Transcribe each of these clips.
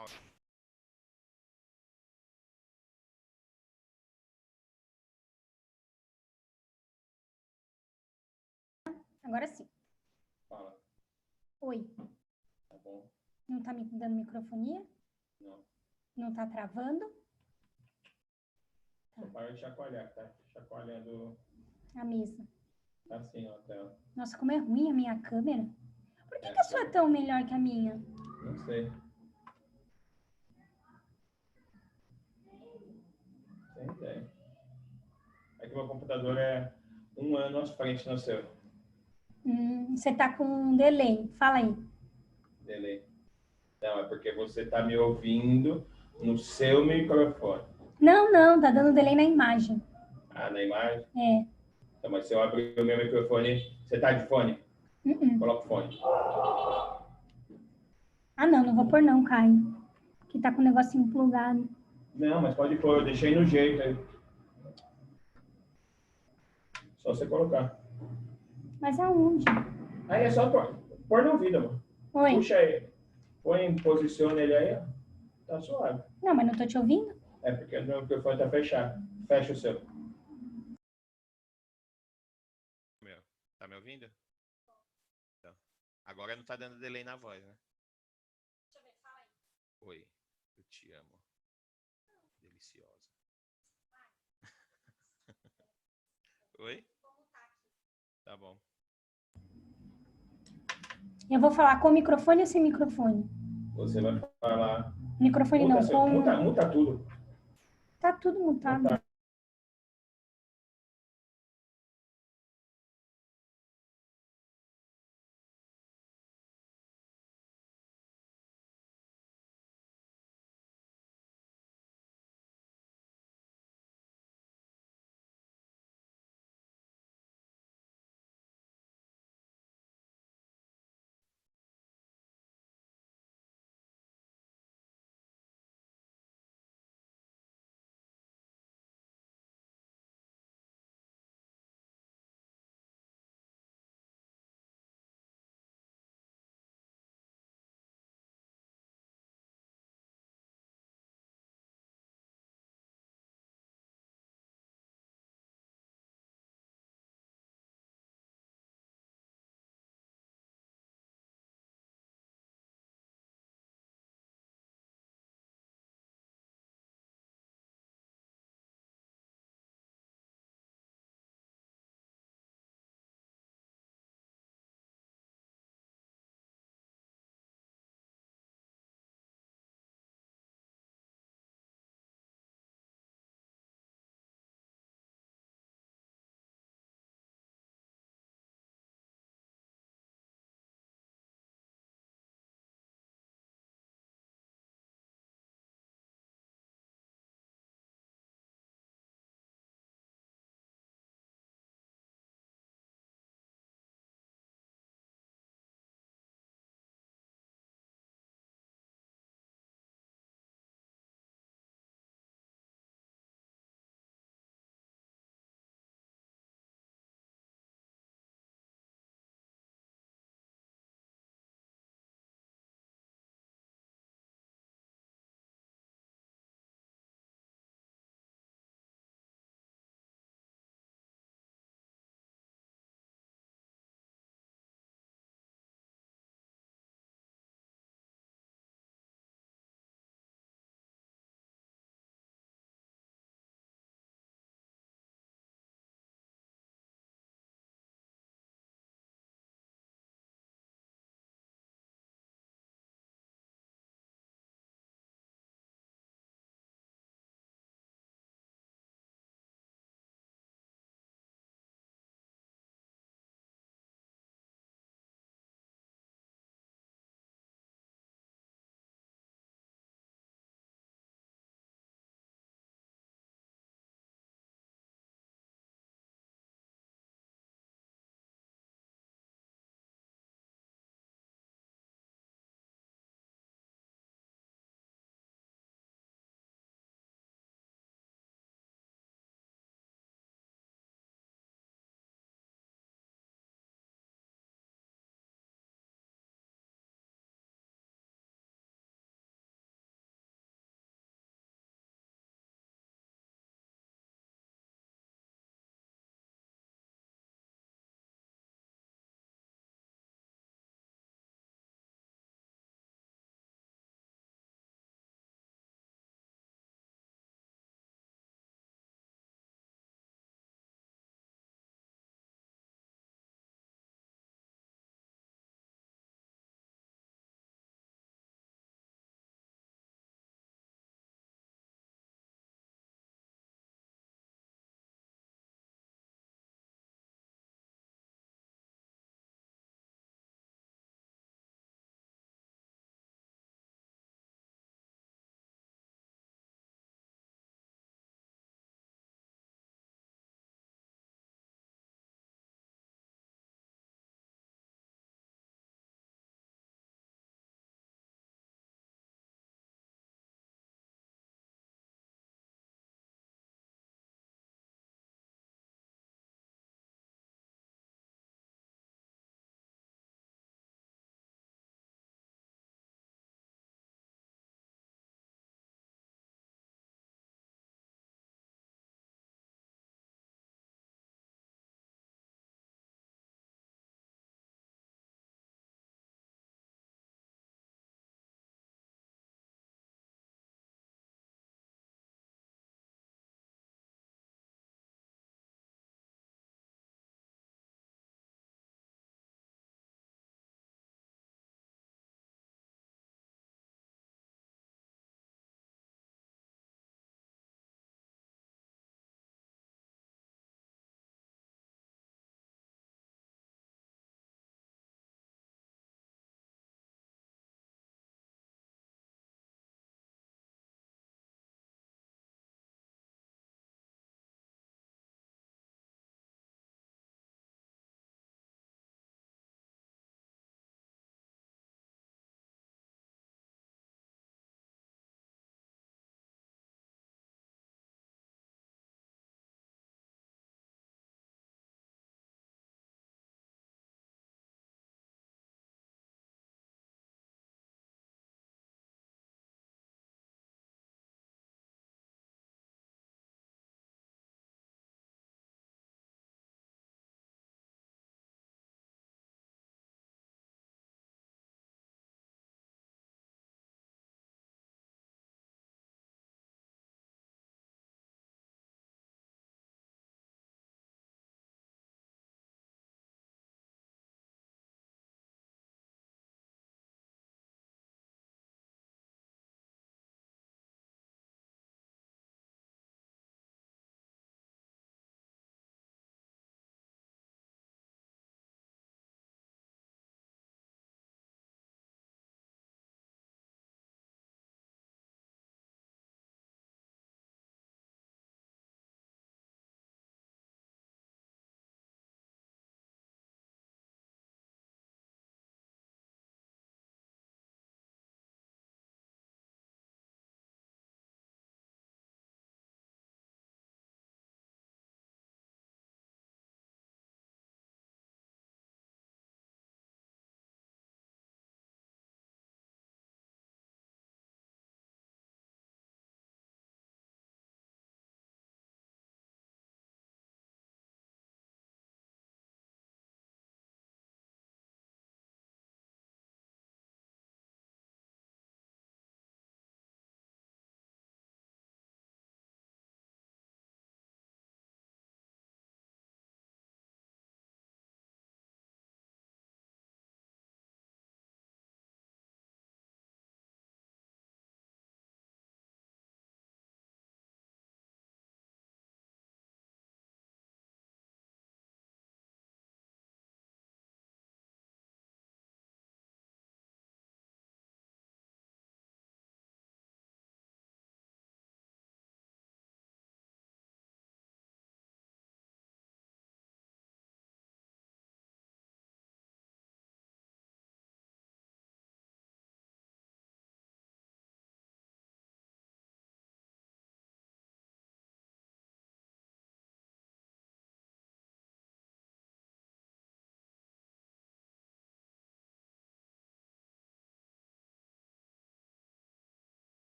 áudio. Agora sim. Fala. Oi. Tá bom? Não tá me dando microfonia? Não. Não tá travando? Só para de chacoalhar, tá? Chacoalhando A mesa. assim, ó, a tela. Nossa, como é ruim a minha câmera. Por que, É, que a sua é tão melhor que a minha? Não sei. Sem ideia. É que meu computador é 1 ano à frente no seu. Você tá com um delay. Fala aí. Delay. Não, é porque você tá me ouvindo no seu microfone. Não, tá dando delay na imagem. Ah, na imagem? É. Então, mas se eu abrir o meu microfone, você tá de fone? Coloca o fone. Ah, não vou pôr não, Caio. Que tá com o negocinho plugado. Não, mas pode pôr, eu deixei no jeito aí. Só você colocar. Mas aonde? Aí é só pôr no ouvido, mano. Oi. Puxa aí. Põe, posiciona ele aí, ó. Tá suave. Não, mas não tô te ouvindo? É porque o meu microfone tá fechado. Fecha o seu. Meu, tá me ouvindo? Então, agora não tá dando delay na voz, né? Deixa eu ver, fala aí. Oi, eu te amo. Deliciosa. Oi? Tá bom. Eu vou falar com microfone ou sem microfone? Você vai falar. Microfone não, com... Muta tudo. Tá tudo mutado. Muta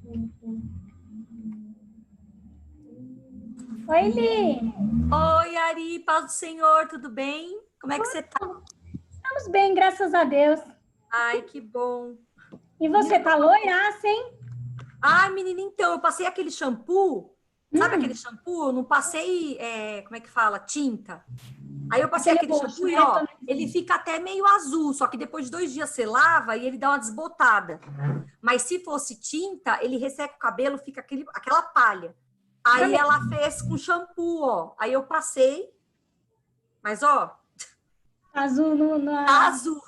Oi, Li. Oi, Ari, paz do Senhor, tudo bem? Como é que você tá? Estamos bem, graças a Deus. Ai, que bom. E você tá loiraça, hein? Ai, menina, então, eu passei aquele shampoo, sabe aquele shampoo? Eu não passei, como é que fala? Tinta. Aí eu passei Aquele aquele roxo, shampoo e, né? ó, ele fica até meio azul, só que depois de 2 dias você lava e ele dá uma desbotada. Mas se fosse tinta, ele resseca o cabelo, fica aquela palha. Aí ela fez com shampoo, ó. Aí eu passei, mas, ó, Azul tá azul.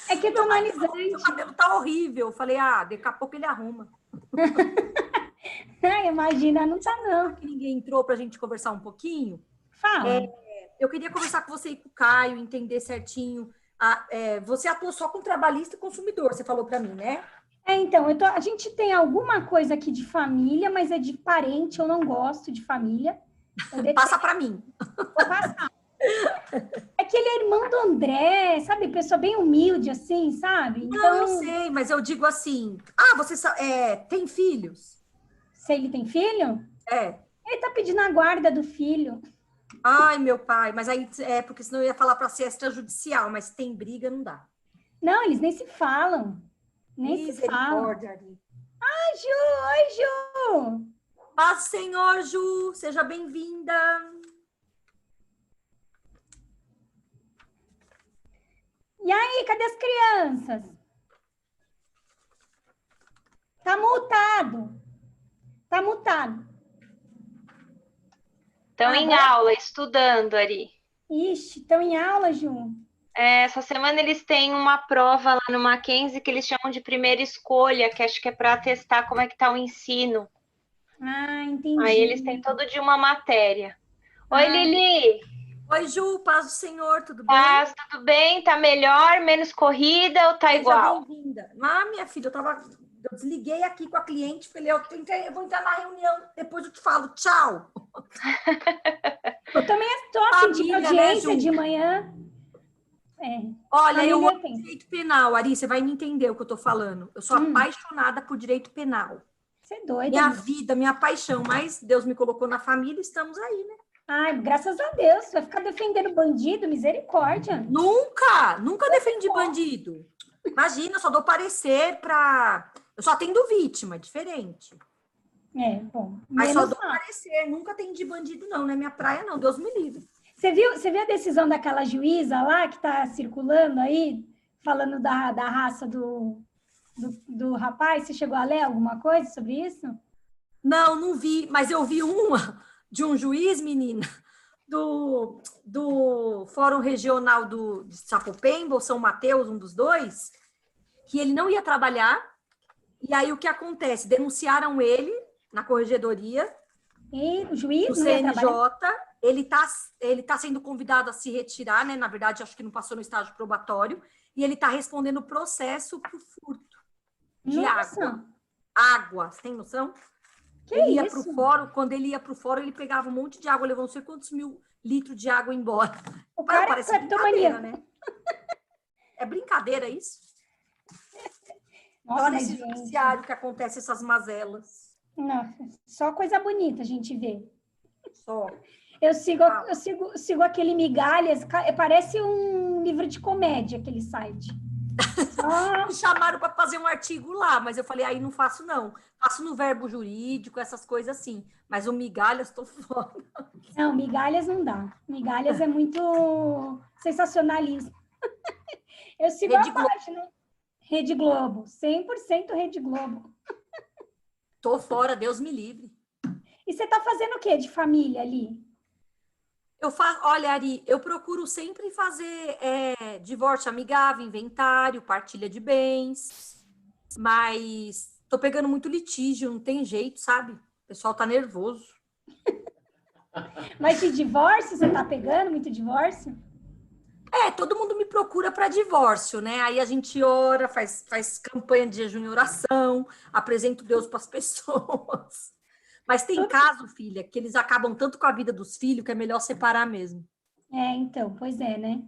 É que é Meu tonalizante. cabelo tá horrível. Eu falei, daqui a pouco ele arruma. Ai, imagina, não tá não. Que ninguém entrou pra gente conversar um pouquinho. Fala. Eu queria conversar com você e com o Caio, entender certinho. Você atua só com trabalhista e consumidor, você falou pra mim, né? Então, a gente tem alguma coisa aqui de família, mas é de parente, eu não gosto de família. Passa pra mim. Vou passar. É que ele é irmão do André, sabe? Pessoa bem humilde, assim, sabe? Então, Não, eu sei, mas eu digo assim, você tem filhos? se ele tem filho, É. ele tá pedindo a guarda do filho. Ai, meu pai, mas aí porque senão eu ia falar para ser extrajudicial, mas tem briga, não dá. Não, eles nem se falam. Nem se falam. Ari. Ai, Ju! Oi, Ju! Paz, Senhor, Ju, seja bem-vinda. E aí, cadê as crianças? Tá multado. Tá multado. Estão em aula, estudando, Ari. Ixi, estão em aula, Ju? Essa semana eles têm uma prova lá no Mackenzie que eles chamam de primeira escolha, que acho que é para testar como é que tá o ensino. Ah, entendi. Aí eles têm todo dia uma matéria. Oi, Lili! Oi, Ju, paz do Senhor, tudo bem? Paz, tudo bem? Tá melhor? Menos corrida ou tá igual? Seja bem-vinda. Minha filha, eu desliguei aqui com a cliente, falei, eu vou entrar na reunião, depois eu te falo, tchau. Eu também estou assim, de Família, audiência né, Ju? de manhã. Olha, eu Família amo tem. direito penal, Ari, você vai me entender o que eu tô falando. Eu sou apaixonada por direito penal. Você é doida. Minha né? vida, minha paixão, mas Deus me colocou na família, estamos aí, né? Ai, graças a Deus. Vai ficar defendendo bandido, misericórdia. Nunca defendi bandido. Imagina, eu só dou parecer pra... Eu só atendo vítima, diferente. Bom. Mas só menos dou mal. parecer, nunca atendi bandido, não. Não é minha praia, não. Deus me livre. Você viu a decisão daquela juíza lá que está circulando aí, falando da raça do rapaz? Você chegou a ler alguma coisa sobre isso? Não vi, mas eu vi uma de um juiz, menina, do Fórum Regional de Sapopemba, ou São Mateus, um dos dois, que ele não ia trabalhar, e aí o que acontece? Denunciaram ele na corregedoria, E o juiz do não ia trabalhar? CNJ, ele tá sendo convidado a se retirar, né? Na verdade, acho que não passou no estágio probatório, e ele está respondendo o processo por furto de Nossa, água. Você tem noção? que Ele ia isso? pro fórum, quando ele ia pro fórum, ele pegava um monte de água, levou não sei quantos mil litros de água embora. O cara Parece é brincadeira, cleptomaníaco. né? É brincadeira isso? Nossa, Olha mas, esse gente, judiciário que acontece essas mazelas. não, só coisa bonita a gente vê. Só. Eu sigo aquele Migalhas, parece um livro de comédia, aquele site. Me chamaram para fazer um artigo lá, mas eu falei, aí não faço não. Faço no verbo jurídico, essas coisas assim. Mas o migalhas, tô fora. Não, Migalhas não dá. Migalhas é muito sensacionalismo. Eu sigo Rede a página. Rede Globo, 100% Rede Globo. Tô fora, Deus me livre. E você tá fazendo o quê de família ali? Olha, Ari, eu procuro sempre fazer divórcio amigável, inventário, partilha de bens, mas tô pegando muito litígio, não tem jeito, sabe? O pessoal tá nervoso. Mas de divórcio, você tá pegando muito divórcio? Todo mundo me procura para divórcio, né? Aí a gente ora, faz campanha de jejum e oração, apresento Deus para as pessoas. Mas tem caso, filha, que eles acabam tanto com a vida dos filhos que é melhor separar mesmo. Então, pois é, né?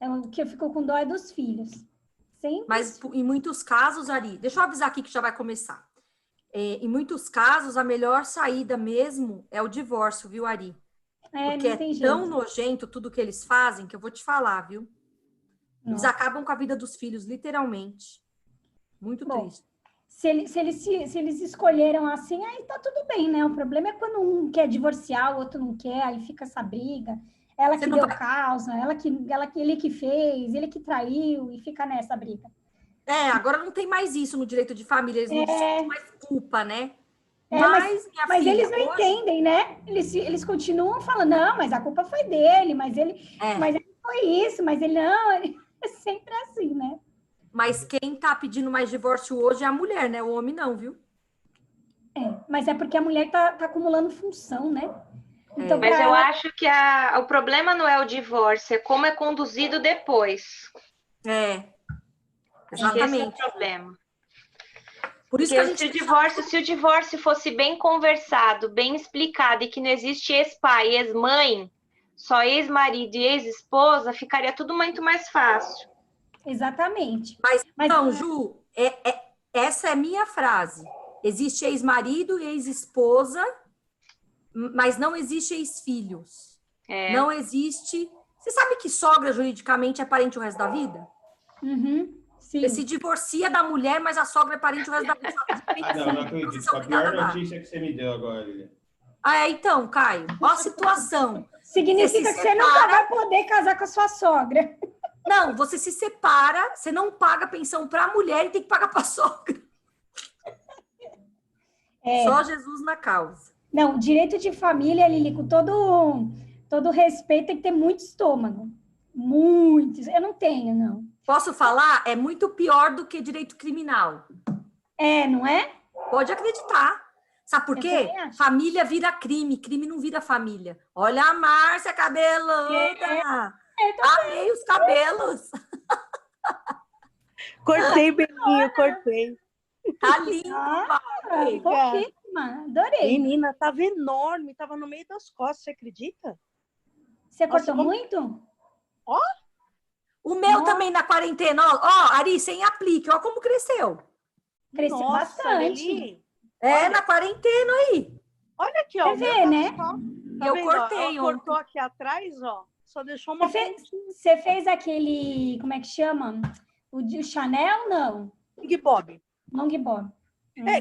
O que eu fico com dó é dos filhos. Sempre. Mas em muitos casos, Ari, deixa eu avisar aqui que já vai começar. em muitos casos, a melhor saída mesmo é o divórcio, viu, Ari? Porque não tem tão jeito. nojento tudo que eles fazem, que eu vou te falar, viu? Eles Nossa. acabam com a vida dos filhos, literalmente. Muito Bom, triste. se eles escolheram assim, aí tá tudo bem, né? O problema é quando um quer divorciar, o outro não quer, aí fica essa briga. Ela Você que não deu vai- causa, ele que fez, ele que traiu, e fica nessa briga. Agora não tem mais isso no direito de família, eles não discutem mais culpa, né? Mas Minha mas filha, eles não hoje... entendem, né? Eles continuam falando, não, mas a culpa foi dele, mas ele foi isso, mas ele não, é sempre assim, né? Mas quem tá pedindo mais divórcio hoje é a mulher, né? O homem não, viu? Mas é porque a mulher tá acumulando função, né? Então, Mas pra eu ela, acho que o problema não é o divórcio, é como é conduzido depois. É, Acho que esse é o exatamente. problema. Por isso Porque que a gente... se o divórcio fosse bem conversado, bem explicado, e que não existe ex-pai e ex-mãe, só ex-marido e ex-esposa, ficaria tudo muito mais fácil. exatamente. Mas Mas- não, Ju, essa é minha frase. Existe ex-marido e ex-esposa, mas não existe ex-filhos. Não existe... Você sabe que sogra juridicamente é parente o resto da vida? Sim. Você se divorcia da mulher, mas a sogra é parente o resto da vida. Não acredito. Foi a pior notícia que você me deu agora, Lilian. Então, Caio, olha a situação. Significa que você nunca vai poder casar com a sua sogra. Não, você se separa, você não paga pensão para a mulher e tem que pagar para a sogra. Só Jesus na causa. Não, direito de família, Lili, com todo respeito, tem que ter muito estômago. Muitos. Eu não tenho, não. Posso falar? É muito pior do que direito criminal. Não é? Pode acreditar. Sabe por quê? também acho. Família vira crime, crime não vira família. Olha a Márcia, cabeluda. Amei os cabelos. Cortei, Belinho, cortei. Tá lindo, Pouquíssima. Adorei. Menina, tava enorme, tava no meio das costas, você acredita? Você cortou muito? O meu também na quarentena. Ó, Ari, sem aplique. Ó como cresceu. Cresceu Nossa, bastante. Lili, Na quarentena aí. olha aqui, ó. Você o vê, meu né? tá só- Eu vendo, ó? cortei Ela ontem. cortou aqui atrás, ó. Só deixou uma pontinha. Você fez aquele, como é que chama? O de Chanel, não? Long bob. Long bob.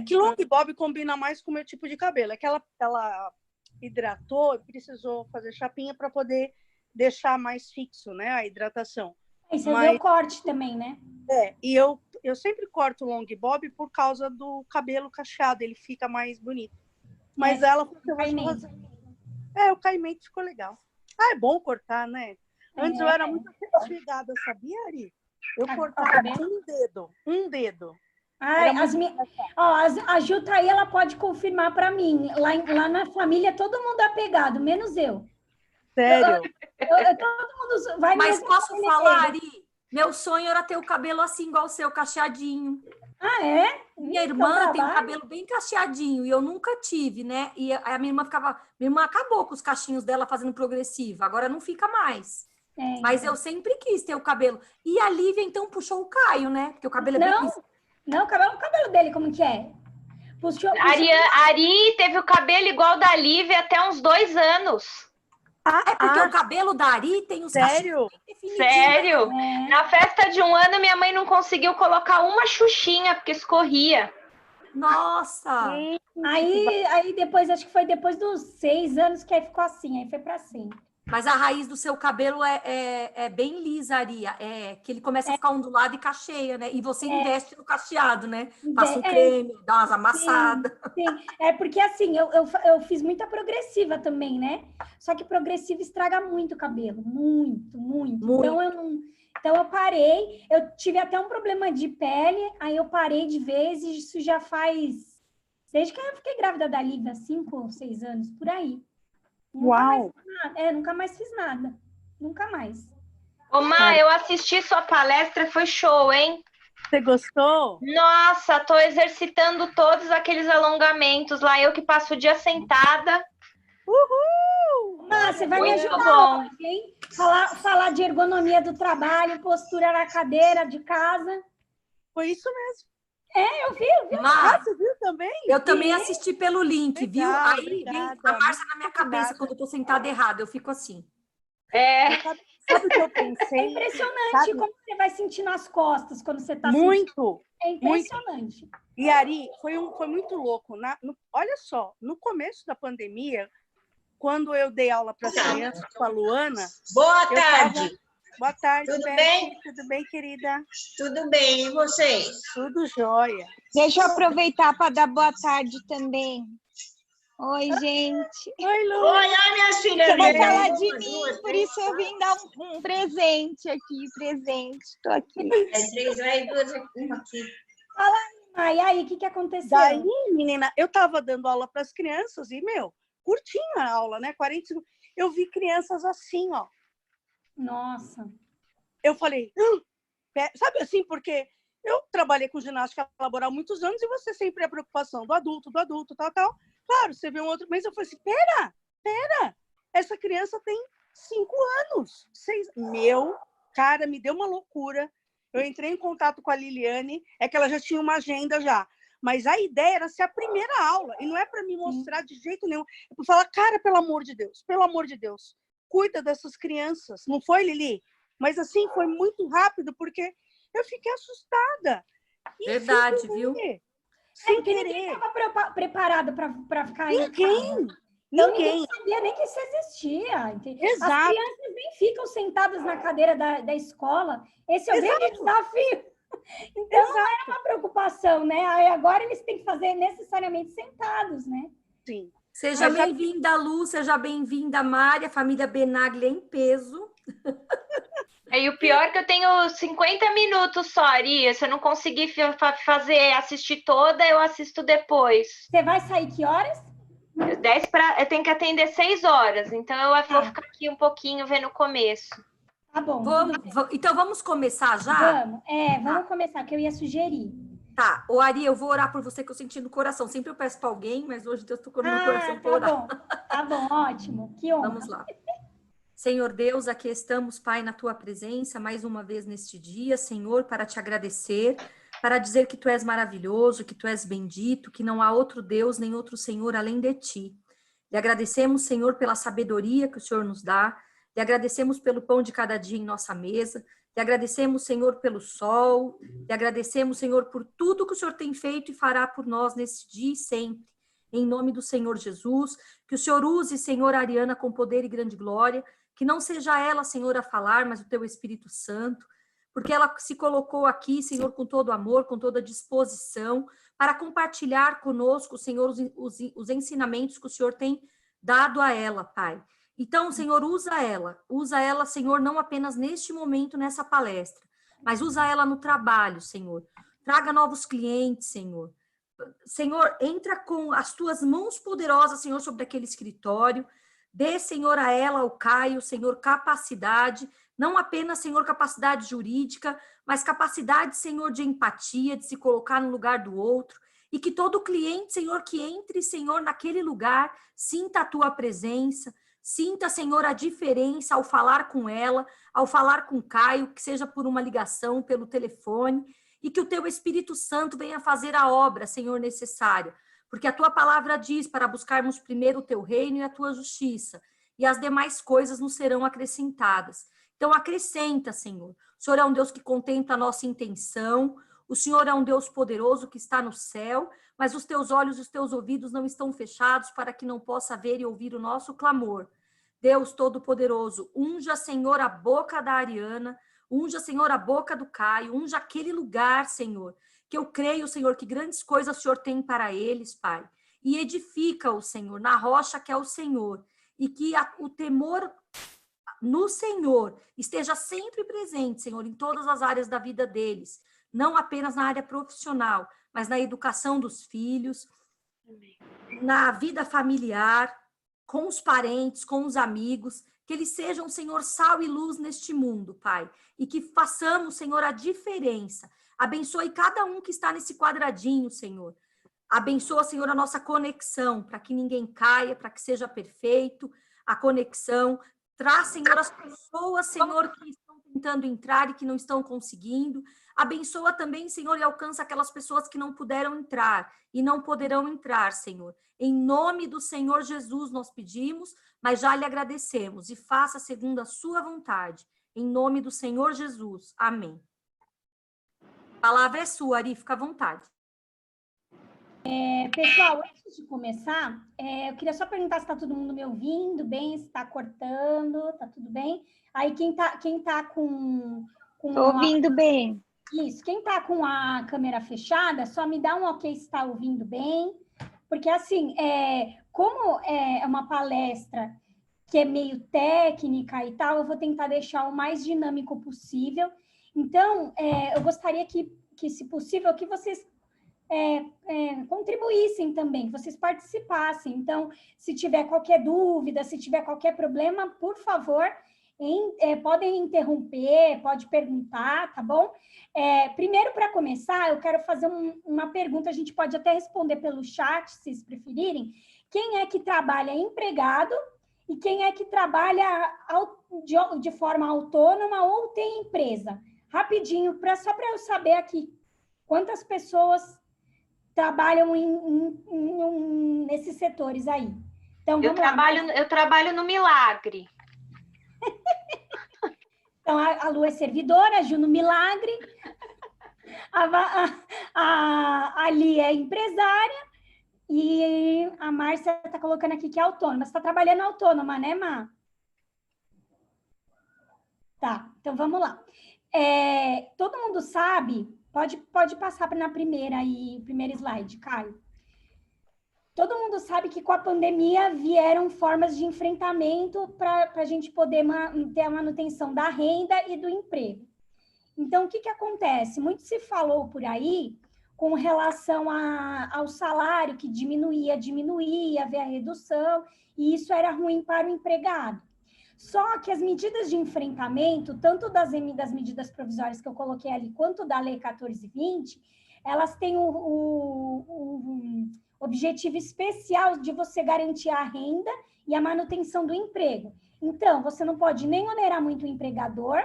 Que long bob combina mais com o meu tipo de cabelo. É que ela hidratou e precisou fazer chapinha para poder deixar mais fixo, né, a hidratação. Aí você vê o corte também, né? E eu sempre corto o long bob por causa do cabelo cacheado, ele fica mais bonito. Mas ela falou que eu vou fazer. O caimento ficou legal. É bom cortar, né? Antes eu era muito chegada, sabia, Ari? Eu cortava um dedo. A Ju tá aí, ela pode confirmar para mim. Lá na família, todo mundo é apegado, menos eu. Sério? Todo mundo vai. Mas posso falar, Ari? Meu sonho era ter o cabelo assim, igual o seu, cacheadinho. Ah, é? Minha irmã tem o cabelo bem cacheadinho e eu nunca tive, né? E a minha irmã Minha irmã acabou com os cachinhos dela fazendo progressiva, agora não fica mais. Mas eu sempre quis ter o cabelo. E a Lívia, então, puxou o Caio, né? Porque o cabelo é bem... Não, o cabelo dele, como que é? Puxou... Ari teve o cabelo igual da Lívia até uns 2 anos. Porque o cabelo da Ari tem os Sério? Sério? Na festa de 1 ano, minha mãe não conseguiu colocar uma xuxinha, porque escorria. Nossa! Aí depois, acho que foi depois dos 6 anos que aí ficou assim, aí foi pra sempre. Mas a raiz do seu cabelo é bem lisa, Ari. Que ele começa a ficar ondulado e cacheia, né? E você investe no cacheado, né? Passa um creme, dá umas amassadas. Sim. É porque assim, eu fiz muita progressiva também, né? Só que progressiva estraga muito o cabelo. Muito. Então eu parei. Eu tive até um problema de pele, aí eu parei de vez e isso já faz... Desde que eu fiquei grávida da Lívia, 5 ou 6 anos, por aí. Uau! Nunca mais fiz nada. Nunca mais. Ô, Má, eu assisti sua palestra, foi show, hein? Você gostou? Nossa, tô exercitando todos aqueles alongamentos lá, eu que passo o dia sentada. Uhul! Você vai me Muito ajudar bom. hoje, hein? Falar de ergonomia do trabalho, postura na cadeira de casa. Foi isso mesmo. Eu vi. Mar, Você viu também? eu também assisti pelo link, viu? Legal, Aí vem obrigada. a Márcia na minha cabeça Obrigada. quando eu tô sentada errada, eu fico assim. Sabe o que eu É pensei? impressionante Sabe? como você vai sentir nas costas quando você tá Muito. sentindo. É impressionante. E Ari, foi muito louco. Olha só, no começo da pandemia, quando eu dei aula para as crianças com a Luana. Boa tarde. Boa tarde, Tudo Beth. bem? Tudo bem, querida? Tudo bem, e vocês? Tudo jóia. Deixa eu aproveitar para dar boa tarde também. Oi, gente. Oi, Lu. Oi, minhas filhas. Você vai lindas. falar Uma, de duas, mim, por três, isso eu vim dar um presente aqui. Estou aqui. três lá e duas aqui. Uma aqui. Ah, e aí, o que aconteceu? Daí, menina, eu estava dando aula para as crianças e, curtinha a aula, né? 40 segundos. Eu vi crianças assim, ó. Nossa. Eu falei, sabe assim, porque eu trabalhei com ginástica laboral há muitos anos e você sempre é a preocupação do adulto, tal. Claro, você vê um outro mês, eu falei assim, pera, essa criança tem 5 anos, 6. Cara, me deu uma loucura. Eu entrei em contato com a Liliane, é que ela já tinha uma agenda já. Mas a ideia era ser a primeira aula, e não é para me mostrar de jeito nenhum. É para falar, cara, pelo amor de Deus, cuida dessas crianças. Não foi, Lili? Mas assim, foi muito rápido, porque eu fiquei assustada. E Verdade, viu? Sem Porque ninguém querer. estava preparado para ficar aí. Ninguém. Então, ninguém sabia nem que isso existia. Exato. As crianças nem ficam sentadas na cadeira da escola. Esse é o grande desafio. Então, não era uma preocupação, né? Aí agora eles têm que fazer necessariamente sentados, né? Sim. Seja bem-vinda, Lu, seja bem-vinda, Mari, a família Benaglia em peso. E o pior é que eu tenho 50 minutos só, Ari. Se eu não conseguir assistir toda, eu assisto depois. Você vai sair que horas? Eu tenho que atender 6 horas, então eu vou ficar aqui um pouquinho vendo o começo. Tá bom. Então vamos começar já? Vamos começar, que eu ia sugerir. Tá, ô Ari, eu vou orar por você que eu senti no coração. Sempre eu peço para alguém, mas hoje Deus tocou no meu coração para orar. Tá bom, ótimo. Que honra. Vamos lá. Senhor Deus, aqui estamos, Pai, na Tua presença, mais uma vez neste dia, Senhor, para Te agradecer, para dizer que Tu és maravilhoso, que Tu és bendito, que não há outro Deus nem outro Senhor além de Ti. E agradecemos, Senhor, pela sabedoria que o Senhor nos dá, e agradecemos pelo pão de cada dia em nossa mesa, e agradecemos, Senhor, pelo sol, e agradecemos, Senhor, por tudo que o Senhor tem feito e fará por nós nesse dia e sempre. Em nome do Senhor Jesus, que o Senhor use, Senhor, a Ariana com poder e grande glória, que não seja ela, Senhor, a falar, mas o Teu Espírito Santo, porque ela se colocou aqui, Senhor, com todo amor, com toda disposição, para compartilhar conosco, Senhor, os ensinamentos que o Senhor tem dado a ela, Pai. Então, Senhor, usa ela, Senhor, não apenas neste momento, nessa palestra, mas usa ela no trabalho, Senhor. Traga novos clientes, Senhor. Senhor, entra com as Tuas mãos poderosas, Senhor, sobre aquele escritório. Dê, Senhor, a ela, ao Caio, Senhor, capacidade, não apenas, Senhor, capacidade jurídica, mas capacidade, Senhor, de empatia, de se colocar no lugar do outro, e que todo cliente, Senhor, que entre, Senhor, naquele lugar, sinta a Tua presença, sinta, Senhor, a diferença ao falar com ela, ao falar com o Caio, que seja por uma ligação, pelo telefone, e que o Teu Espírito Santo venha fazer a obra, Senhor, necessária. Porque a Tua palavra diz para buscarmos primeiro o Teu reino e a Tua justiça, e as demais coisas nos serão acrescentadas. Então, acrescenta, Senhor. O Senhor é um Deus que contempla a nossa intenção, o Senhor é um Deus poderoso que está no céu, mas os Teus olhos e os Teus ouvidos não estão fechados para que não possa ver e ouvir o nosso clamor. Deus Todo-Poderoso, unja, Senhor, a boca da Ariana, unja, Senhor, a boca do Caio, unja aquele lugar, Senhor, que eu creio, Senhor, que grandes coisas o Senhor tem para eles, Pai. E edifica-o, Senhor, na rocha que é o Senhor. E que o temor no Senhor esteja sempre presente, Senhor, em todas as áreas da vida deles. Não apenas na área profissional, mas na educação dos filhos, na vida familiar, com os parentes, com os amigos. Que eles sejam, Senhor, sal e luz neste mundo, Pai. E que façamos, Senhor, a diferença. Abençoe cada um que está nesse quadradinho, Senhor. Abençoa, Senhor, a nossa conexão, para que ninguém caia, para que seja perfeito a conexão. Traz, Senhor, as pessoas, Senhor, que estão tentando entrar e que não estão conseguindo. Abençoa também, Senhor, e alcança aquelas pessoas que não puderam entrar e não poderão entrar, Senhor. Em nome do Senhor Jesus nós pedimos, mas já lhe agradecemos e faça segundo a sua vontade. Em nome do Senhor Jesus. Amém. A palavra é sua, Ari, fica à vontade. Pessoal, antes de começar, eu queria só perguntar se está todo mundo me ouvindo bem, se está cortando, está tudo bem? Aí quem tá com Tô ouvindo bem. Isso, quem tá com a câmera fechada, só me dá um ok se está ouvindo bem, porque assim, como é uma palestra que é meio técnica e tal, eu vou tentar deixar o mais dinâmico possível. Então, eu gostaria que, se possível, que vocês contribuíssem também, que vocês participassem. Então, se tiver qualquer dúvida, se tiver qualquer problema, por favor, podem interromper, pode perguntar, tá bom? Primeiro, para começar, eu quero fazer uma pergunta, a gente pode até responder pelo chat, se vocês preferirem. Quem é que trabalha empregado e quem é que trabalha de forma autônoma ou tem empresa? Rapidinho, só para eu saber aqui quantas pessoas trabalham nesses setores aí. Então, Eu trabalho no Milagre. Então, a Lu é servidora, a Ju no Milagre, a Ali é empresária e a Márcia está colocando aqui que é autônoma. Você está trabalhando autônoma, né, Má? Tá, então vamos lá. Todo mundo sabe, pode passar na primeiro slide, Caio. Todo mundo sabe que com a pandemia vieram formas de enfrentamento para a gente poder ter a manutenção da renda e do emprego. Então, o que acontece? Muito se falou por aí com relação ao salário que diminuía, havia redução, e isso era ruim para o empregado. Só que as medidas de enfrentamento, tanto das medidas provisórias que eu coloquei ali, quanto da Lei 1420, elas têm o objetivo especial de você garantir a renda e a manutenção do emprego. Então, você não pode nem onerar muito o empregador,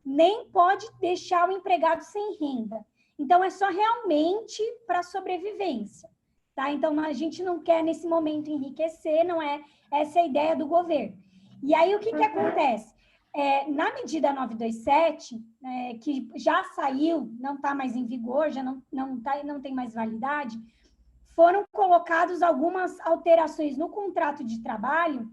nem pode deixar o empregado sem renda. Então, é só realmente para sobrevivência, tá? Então, a gente não quer, nesse momento, enriquecer, não é essa a ideia do governo. E aí, o que acontece? Na medida 927, que já saiu, não está mais em vigor, já não tem mais validade, foram colocadas algumas alterações no contrato de trabalho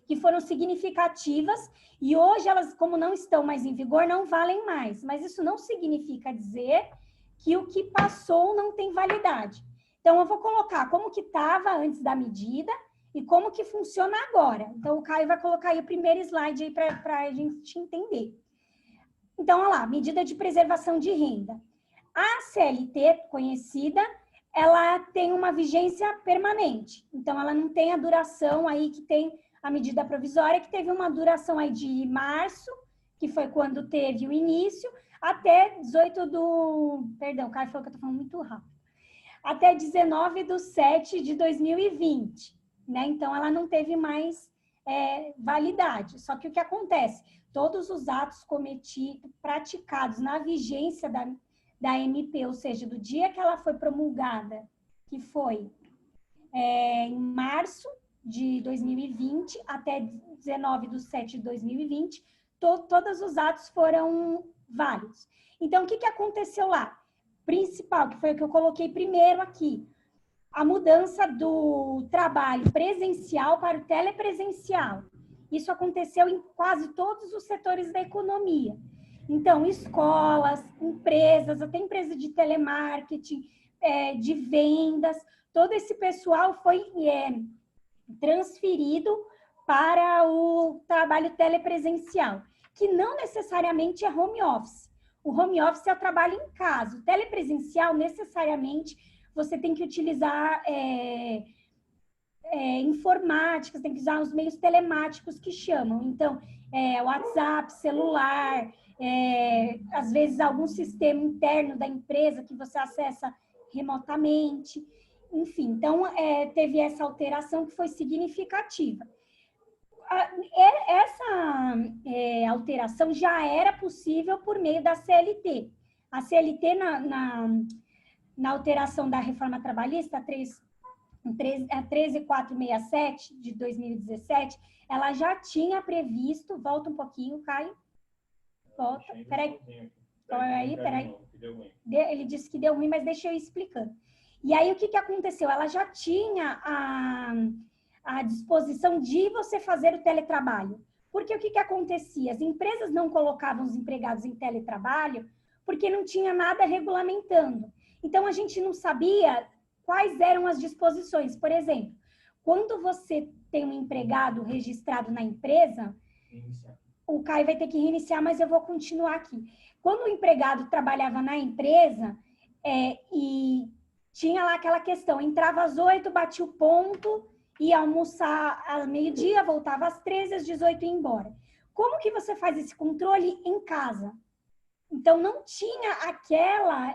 que foram significativas e hoje elas, como não estão mais em vigor, não valem mais. Mas isso não significa dizer que o que passou não tem validade. Então, eu vou colocar como que estava antes da medida e como que funciona agora. Então, o Caio vai colocar aí o primeiro slide aí para a gente entender. Então, olha lá, medida de preservação de renda. A CLT, conhecida, ela tem uma vigência permanente. Então, ela não tem a duração aí que tem a medida provisória, que teve uma duração aí de março, que foi quando teve o início, até 18 do... Perdão, o Caio falou que eu estou falando muito rápido. Até 19/7/2020, né? Então, ela não teve mais validade. Só que o que acontece? Todos os atos praticados na vigência da MP, ou seja, do dia que ela foi promulgada, que foi em março de 2020 até 19/7/2020, todos os atos foram válidos. Então, o que aconteceu lá? Principal, que foi o que eu coloquei primeiro aqui, a mudança do trabalho presencial para o telepresencial. Isso aconteceu em quase todos os setores da economia. Então, escolas, empresas, até empresa de telemarketing, de vendas, todo esse pessoal foi transferido para o trabalho telepresencial, que não necessariamente é home office. O home office é o trabalho em casa. O telepresencial, necessariamente, você tem que utilizar informática, tem que usar os meios telemáticos que chamam. Então, WhatsApp, celular, às vezes algum sistema interno da empresa que você acessa remotamente. Enfim, então, teve essa alteração que foi significativa. essa alteração já era possível por meio da CLT. A CLT, na alteração da reforma trabalhista, 13467 de 2017, ela já tinha previsto, volta um pouquinho, Caio, volta, peraí, ele disse que deu ruim, mas deixa eu ir explicando. E aí, o que aconteceu? Ela já tinha a disposição de você fazer o teletrabalho. Porque o que acontecia? As empresas não colocavam os empregados em teletrabalho porque não tinha nada regulamentando. Então, a gente não sabia quais eram as disposições. Por exemplo, quando você tem um empregado registrado na empresa, o Caio vai ter que reiniciar, mas eu vou continuar aqui. Quando o empregado trabalhava na empresa e tinha lá aquela questão, entrava às 8, batia o ponto, ia almoçar ao meio-dia, voltava às 13, às 18 e ia embora. Como que você faz esse controle em casa? Então, não tinha aquela,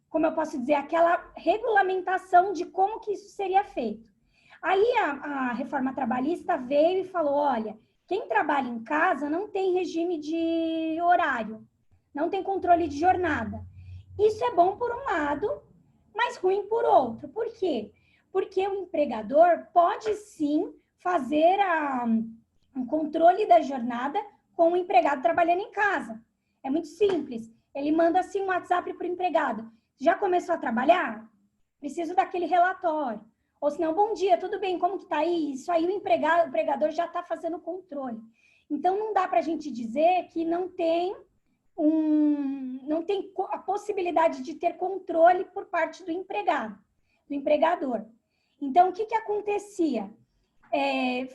como eu posso dizer, aquela regulamentação de como que isso seria feito. Aí a reforma trabalhista veio e falou, olha, quem trabalha em casa não tem regime de horário, não tem controle de jornada. Isso é bom por um lado, mas ruim por outro. Por quê? Porque o empregador pode sim fazer um controle da jornada com o empregado trabalhando em casa. É muito simples. Ele manda assim um WhatsApp para o empregado. Já começou a trabalhar? Preciso daquele relatório. Ou senão, bom dia, tudo bem, como que tá aí? Isso aí o empregador já está fazendo o controle. Então, não dá para a gente dizer que não tem a possibilidade de ter controle por parte do empregado, do empregador. Então, o que acontecia?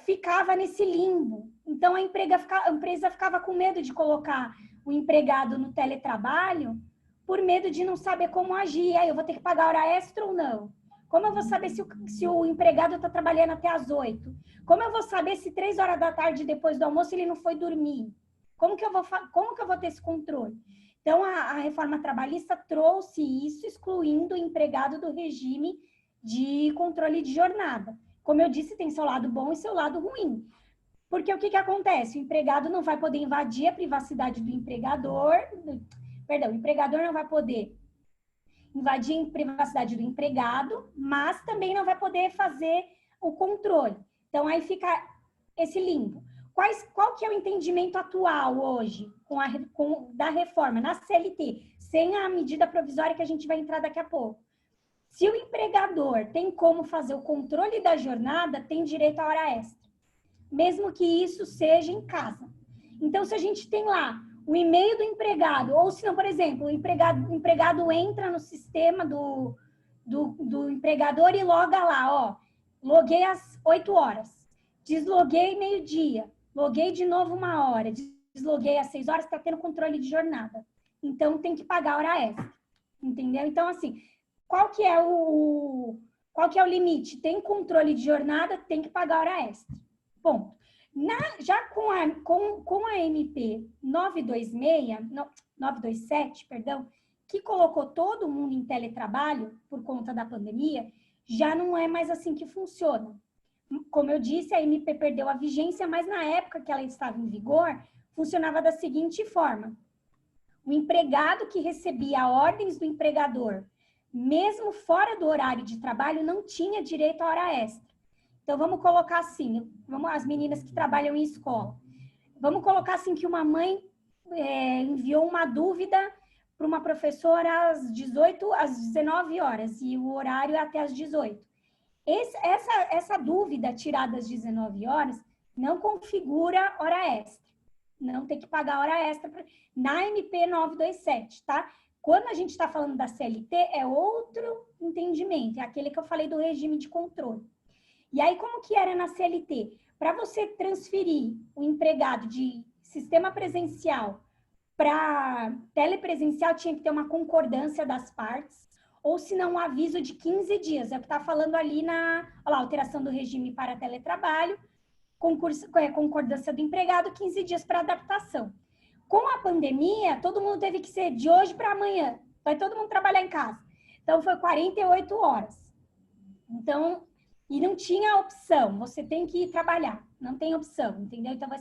Ficava nesse limbo. Então, a empresa ficava com medo de colocar o empregado no teletrabalho por medo de não saber como agir. Aí eu vou ter que pagar hora extra ou não? Como eu vou saber se o empregado está trabalhando até às 8? Como eu vou saber se 3 horas da tarde depois do almoço ele não foi dormir? Como que eu vou ter esse controle? Então, a reforma trabalhista trouxe isso, excluindo o empregado do regime de controle de jornada. Como eu disse, tem seu lado bom e seu lado ruim. Porque o que acontece? O empregado não vai poder invadir a privacidade do empregador, o empregador não vai poder invadir a privacidade do empregado, mas também não vai poder fazer o controle. Então, aí fica esse limbo. Qual que é o entendimento atual hoje da reforma na CLT, sem a medida provisória que a gente vai entrar daqui a pouco? Se o empregador tem como fazer o controle da jornada, tem direito à hora extra, mesmo que isso seja em casa. Então, se a gente tem lá o e-mail do empregado, ou se não, por exemplo, o empregado entra no sistema do empregador e loga lá, loguei às 8 horas, desloguei meio-dia, loguei de novo 1 hora, desloguei às 6 horas, está tendo controle de jornada. Então, tem que pagar hora extra, entendeu? Então, assim, qual que é o limite? Tem controle de jornada, tem que pagar hora extra. Ponto. Já com a MP 927, que colocou todo mundo em teletrabalho por conta da pandemia, já não é mais assim que funciona. Como eu disse, a MP perdeu a vigência, mas na época que ela estava em vigor, funcionava da seguinte forma. O empregado que recebia ordens do empregador, mesmo fora do horário de trabalho, não tinha direito à hora extra. Então, vamos colocar assim, as meninas que trabalham em escola. Vamos colocar assim que uma mãe enviou uma dúvida para uma professora às 19 horas e o horário é até às 18. Essa dúvida tirada às 19 horas não configura hora extra. Não tem que pagar hora extra na MP 927, tá? Quando a gente está falando da CLT, é outro entendimento. É aquele que eu falei do regime de controle. E aí, como que era na CLT? Para você transferir o empregado de sistema presencial para telepresencial, tinha que ter uma concordância das partes, ou se não, um aviso de 15 dias. É o que está falando ali alteração do regime para teletrabalho, concordância do empregado, 15 dias para adaptação. Com a pandemia, todo mundo teve que ser de hoje para amanhã. Vai todo mundo trabalhar em casa. Então, foi 48 horas. Então, E não tinha opção, você tem que ir trabalhar, não tem opção, entendeu? Então vai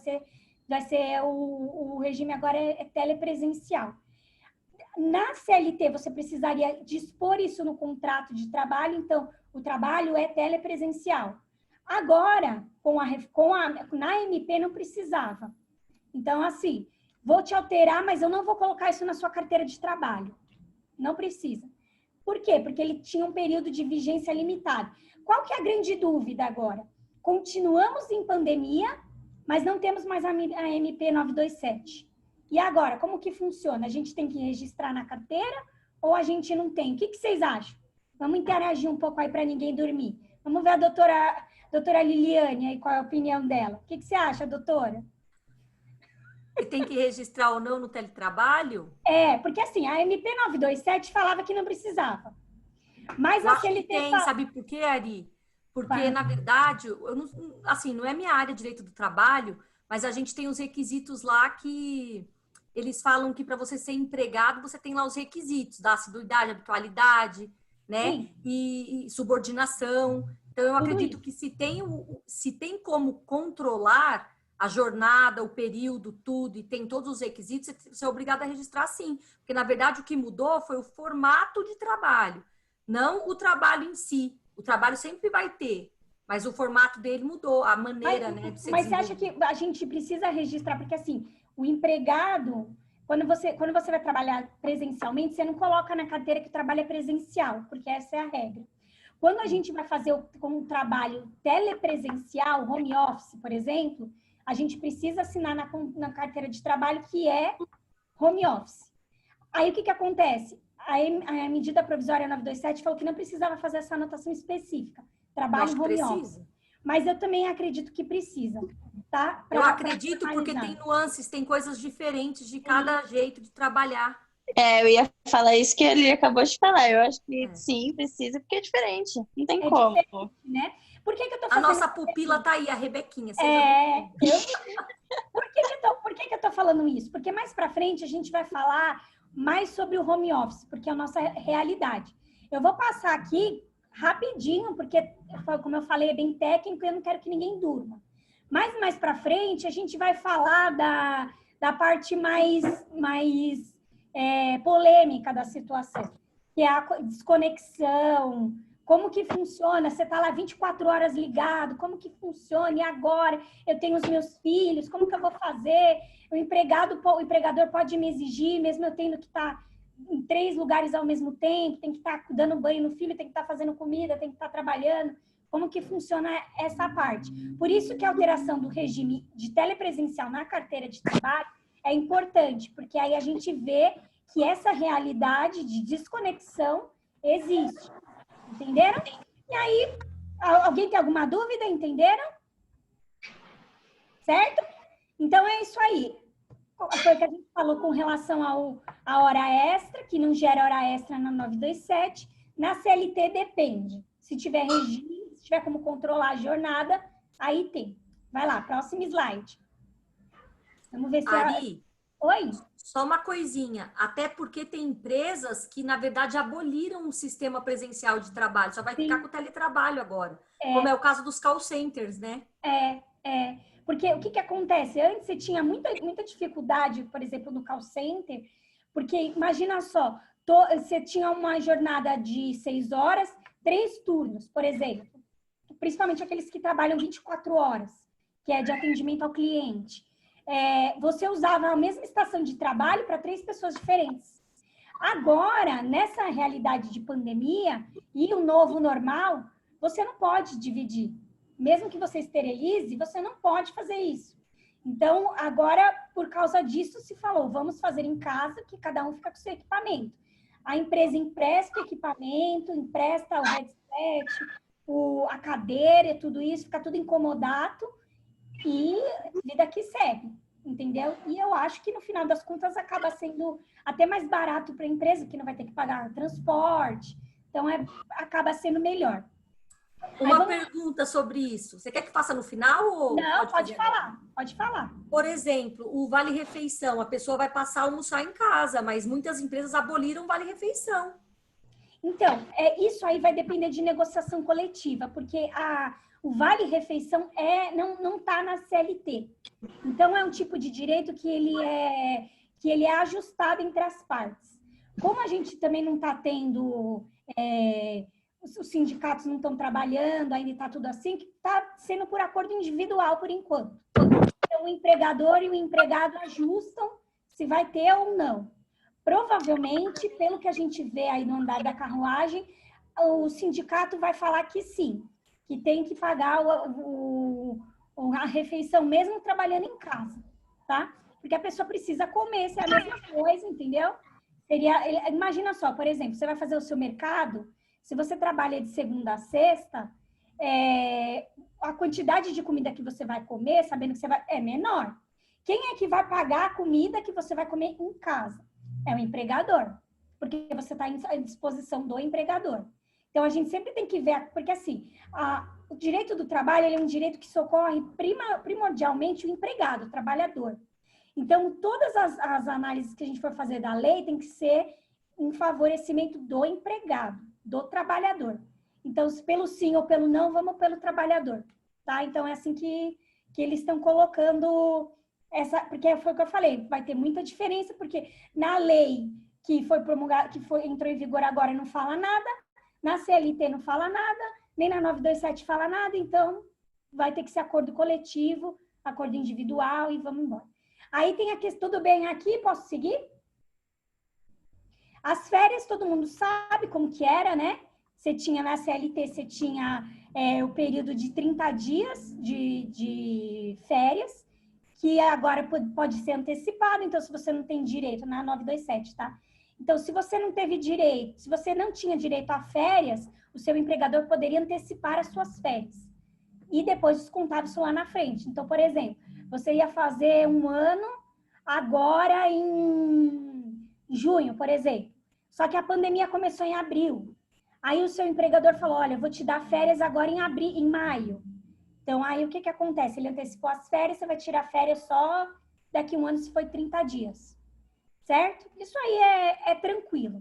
ser o regime agora é telepresencial. Na CLT, você precisaria dispor isso no contrato de trabalho, então o trabalho é telepresencial. Agora, na MP não precisava. Então, assim, vou te alterar, mas eu não vou colocar isso na sua carteira de trabalho. Não precisa. Por quê? Porque ele tinha um período de vigência limitado. Qual que é a grande dúvida agora? Continuamos em pandemia, mas não temos mais a MP 927. E agora, como que funciona? A gente tem que registrar na carteira ou a gente não tem? O que vocês acham? Vamos interagir um pouco aí para ninguém dormir. Vamos ver a doutora Liliane aí, qual é a opinião dela. O que você acha, doutora? E tem que registrar ou não no teletrabalho? Porque assim, a MP 927 falava que não precisava. Mas eu a acho que CLT tem, sabe por quê, Ari? Porque, na verdade, não é minha área de direito do trabalho, mas a gente tem os requisitos lá que eles falam que para você ser empregado, você tem lá os requisitos da assiduidade, habitualidade, né? E subordinação. Então, eu acredito que se tem como controlar a jornada, o período, tudo, e tem todos os requisitos, você é obrigado a registrar sim. Porque, na verdade, o que mudou foi o formato de trabalho, não o trabalho em si. O trabalho sempre vai ter, mas o formato dele mudou, a maneira, né? De ser mas você acha que a gente precisa registrar? Porque, assim, o empregado, quando você vai trabalhar presencialmente, você não coloca na carteira que o trabalho é presencial, porque essa é a regra. Quando a gente vai fazer um trabalho telepresencial, home office, por exemplo, a gente precisa assinar na carteira de trabalho que é home office. Aí, o que acontece? A medida provisória 927 falou que não precisava fazer essa anotação específica. Trabalho home office. Mas eu também acredito que precisa, tá? Eu acredito porque tem nuances, tem coisas diferentes de cada jeito de trabalhar. Eu ia falar isso que ele acabou de falar. Eu acho que sim, precisa, porque é diferente. Não tem como. Diferente, né? Por que eu tô fazendo... A nossa pupila tá aí, a Rebequinha. Por que eu tô falando isso? Porque mais pra frente a gente vai falar mais sobre o home office, porque é a nossa realidade. Eu vou passar aqui rapidinho, porque, como eu falei, é bem técnico e eu não quero que ninguém durma. Mas mais para frente, a gente vai falar da parte mais polêmica da situação, que é a desconexão, como que funciona, você está lá 24 horas ligado, como que funciona, e agora eu tenho os meus filhos, como que eu vou fazer? O empregador pode me exigir, mesmo eu tendo que estar em 3 lugares ao mesmo tempo, tem que estar dando banho no filho, tem que estar fazendo comida, tem que estar trabalhando. Como que funciona essa parte? Por isso que a alteração do regime de telepresencial na carteira de trabalho é importante, porque aí a gente vê que essa realidade de desconexão existe. Entenderam? E aí, alguém tem alguma dúvida? Entenderam? Certo? Então, é isso aí. Foi o que a gente falou com relação à hora extra, que não gera hora extra na 927. Na CLT depende. Se tiver regime, se tiver como controlar a jornada, aí tem. Vai lá, próximo slide. Vamos ver se... Ari, Oi? Só uma coisinha. Até porque tem empresas que, na verdade, aboliram o sistema presencial de trabalho. Só vai ficar com o teletrabalho agora. Como é o caso dos call centers, né? Porque o que acontece? Antes você tinha muita dificuldade, por exemplo, no call center, porque imagina só, você tinha uma jornada de 6 horas, 3 turnos, por exemplo. Principalmente aqueles que trabalham 24 horas, que é de atendimento ao cliente. Você usava a mesma estação de trabalho para 3 pessoas diferentes. Agora, nessa realidade de pandemia e o novo normal, você não pode dividir. Mesmo que você esterilize, você não pode fazer isso. Então, agora, por causa disso, se falou, vamos fazer em casa, que cada um fica com o seu equipamento. A empresa empresta o equipamento, empresta o headset, a cadeira, tudo isso, fica tudo incomodado e vida que segue, entendeu? E eu acho que, no final das contas, acaba sendo até mais barato para a empresa, que não vai ter que pagar transporte. Então, acaba sendo melhor. Uma pergunta sobre isso. Você quer que faça no final? Ou não, pode falar. Pode falar. Por exemplo, o vale-refeição. A pessoa vai passar a almoçar em casa, mas muitas empresas aboliram o vale-refeição. Então, isso aí vai depender de negociação coletiva, porque o vale-refeição não está na CLT. Então, é um tipo de direito que ele é ajustado entre as partes. Como a gente também não está tendo... os sindicatos não estão trabalhando, ainda está tudo assim, que está sendo por acordo individual por enquanto. Então, o empregador e o empregado ajustam se vai ter ou não. Provavelmente, pelo que a gente vê aí no andar da carruagem, o sindicato vai falar que sim, que tem que pagar a refeição mesmo trabalhando em casa, tá? Porque a pessoa precisa comer, se é a mesma coisa, entendeu? Imagina só, por exemplo, você vai fazer o seu mercado, se você trabalha de segunda a sexta, a quantidade de comida que você vai comer, sabendo que é menor. Quem é que vai pagar a comida que você vai comer em casa? É o empregador, porque você está à disposição do empregador. Então, a gente sempre tem que ver, porque assim, o direito do trabalho ele é um direito que socorre primordialmente o empregado, o trabalhador. Então, todas as análises que a gente for fazer da lei tem que ser em favorecimento do empregado, do trabalhador. Então, pelo sim ou pelo não, vamos pelo trabalhador, tá? Então, é assim que eles estão colocando porque foi o que eu falei, vai ter muita diferença, porque na lei que foi promulgada, entrou em vigor agora não fala nada, na CLT não fala nada, nem na 927 fala nada, então vai ter que ser acordo coletivo, acordo individual e vamos embora. Aí tem a questão, tudo bem aqui, posso seguir? As férias, todo mundo sabe como que era, né? Você tinha na CLT, você tinha o período de 30 dias de férias, que agora pode ser antecipado, então se você não tem direito, na 927, tá? Então, se você não teve direito, se você não tinha direito a férias, o seu empregador poderia antecipar as suas férias e depois descontar isso lá na frente. Então, por exemplo, você ia fazer um ano agora em junho, por exemplo, só que a pandemia começou em abril. Aí o seu empregador falou, olha, eu vou te dar férias agora em maio. Então, aí o que acontece? Ele antecipou as férias, você vai tirar férias só daqui a um ano, se foi 30 dias. Certo? Isso aí é tranquilo.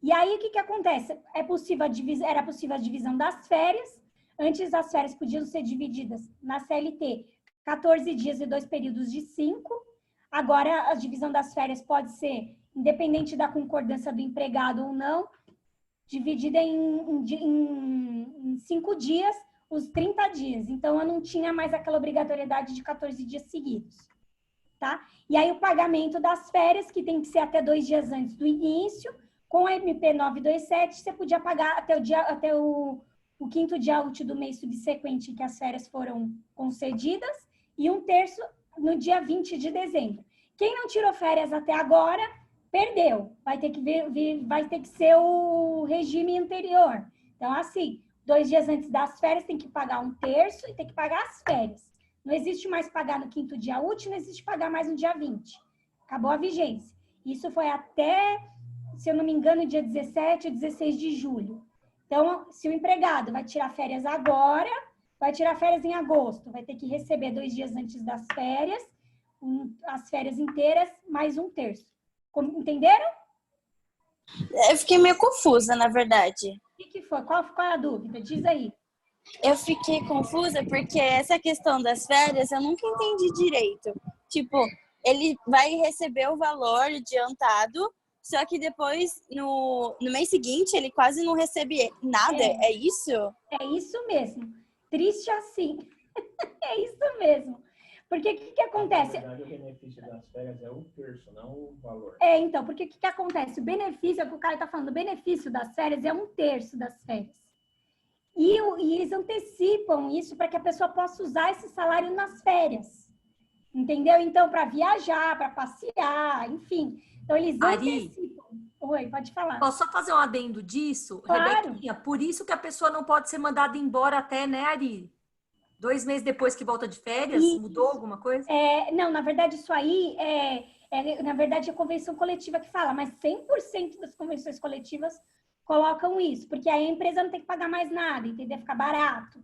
E aí, o que acontece? Era possível a divisão das férias. Antes, as férias podiam ser divididas na CLT, 14 dias e 2 períodos de 5. Agora, a divisão das férias pode ser, independente da concordância do empregado ou não, dividida em 5 dias, os 30 dias. Então, eu não tinha mais aquela obrigatoriedade de 14 dias seguidos, tá? E aí, o pagamento das férias, que tem que ser até 2 dias antes do início, com a MP 927, você podia pagar até o 5º dia útil do mês subsequente em que as férias foram concedidas e 1/3 no dia 20 de dezembro. Quem não tirou férias até agora, perdeu. Vai ter que ser o regime anterior. Então, assim, 2 dias antes das férias, tem que pagar 1/3 e tem que pagar as férias. Não existe mais pagar no 5º dia útil, não existe pagar mais no dia 20. Acabou a vigência. Isso foi até, se eu não me engano, dia 17 ou 16 de julho. Então, se o empregado vai tirar férias agora, vai tirar férias em agosto, vai ter que receber 2 dias antes das férias, as férias inteiras, mais 1/3. Entenderam? Eu fiquei meio confusa, na verdade. O que foi? Qual é a dúvida? Diz aí. Eu fiquei confusa porque essa questão das férias eu nunca entendi direito. Tipo, ele vai receber o valor adiantado, só que depois, no mês seguinte, ele quase não recebe nada. É isso? É isso mesmo. Triste assim. É isso mesmo. Porque o que acontece? Na verdade, o benefício das férias é 1/3, não o valor. Então, porque o que acontece? O benefício, é o que o cara está falando, o benefício das férias é 1/3 das férias. E eles antecipam isso para que a pessoa possa usar esse salário nas férias. Entendeu? Então, para viajar, para passear, enfim. Então, eles antecipam. Oi, pode falar. Posso só fazer um adendo disso? Claro. Rebequinha, por isso que a pessoa não pode ser mandada embora até, né, Ari? 2 meses depois que volta de férias? Mudou alguma coisa? Não, na verdade, isso aí na verdade, a convenção coletiva que fala, mas 100% das convenções coletivas colocam isso, porque aí a empresa não tem que pagar mais nada, entendeu? Fica barato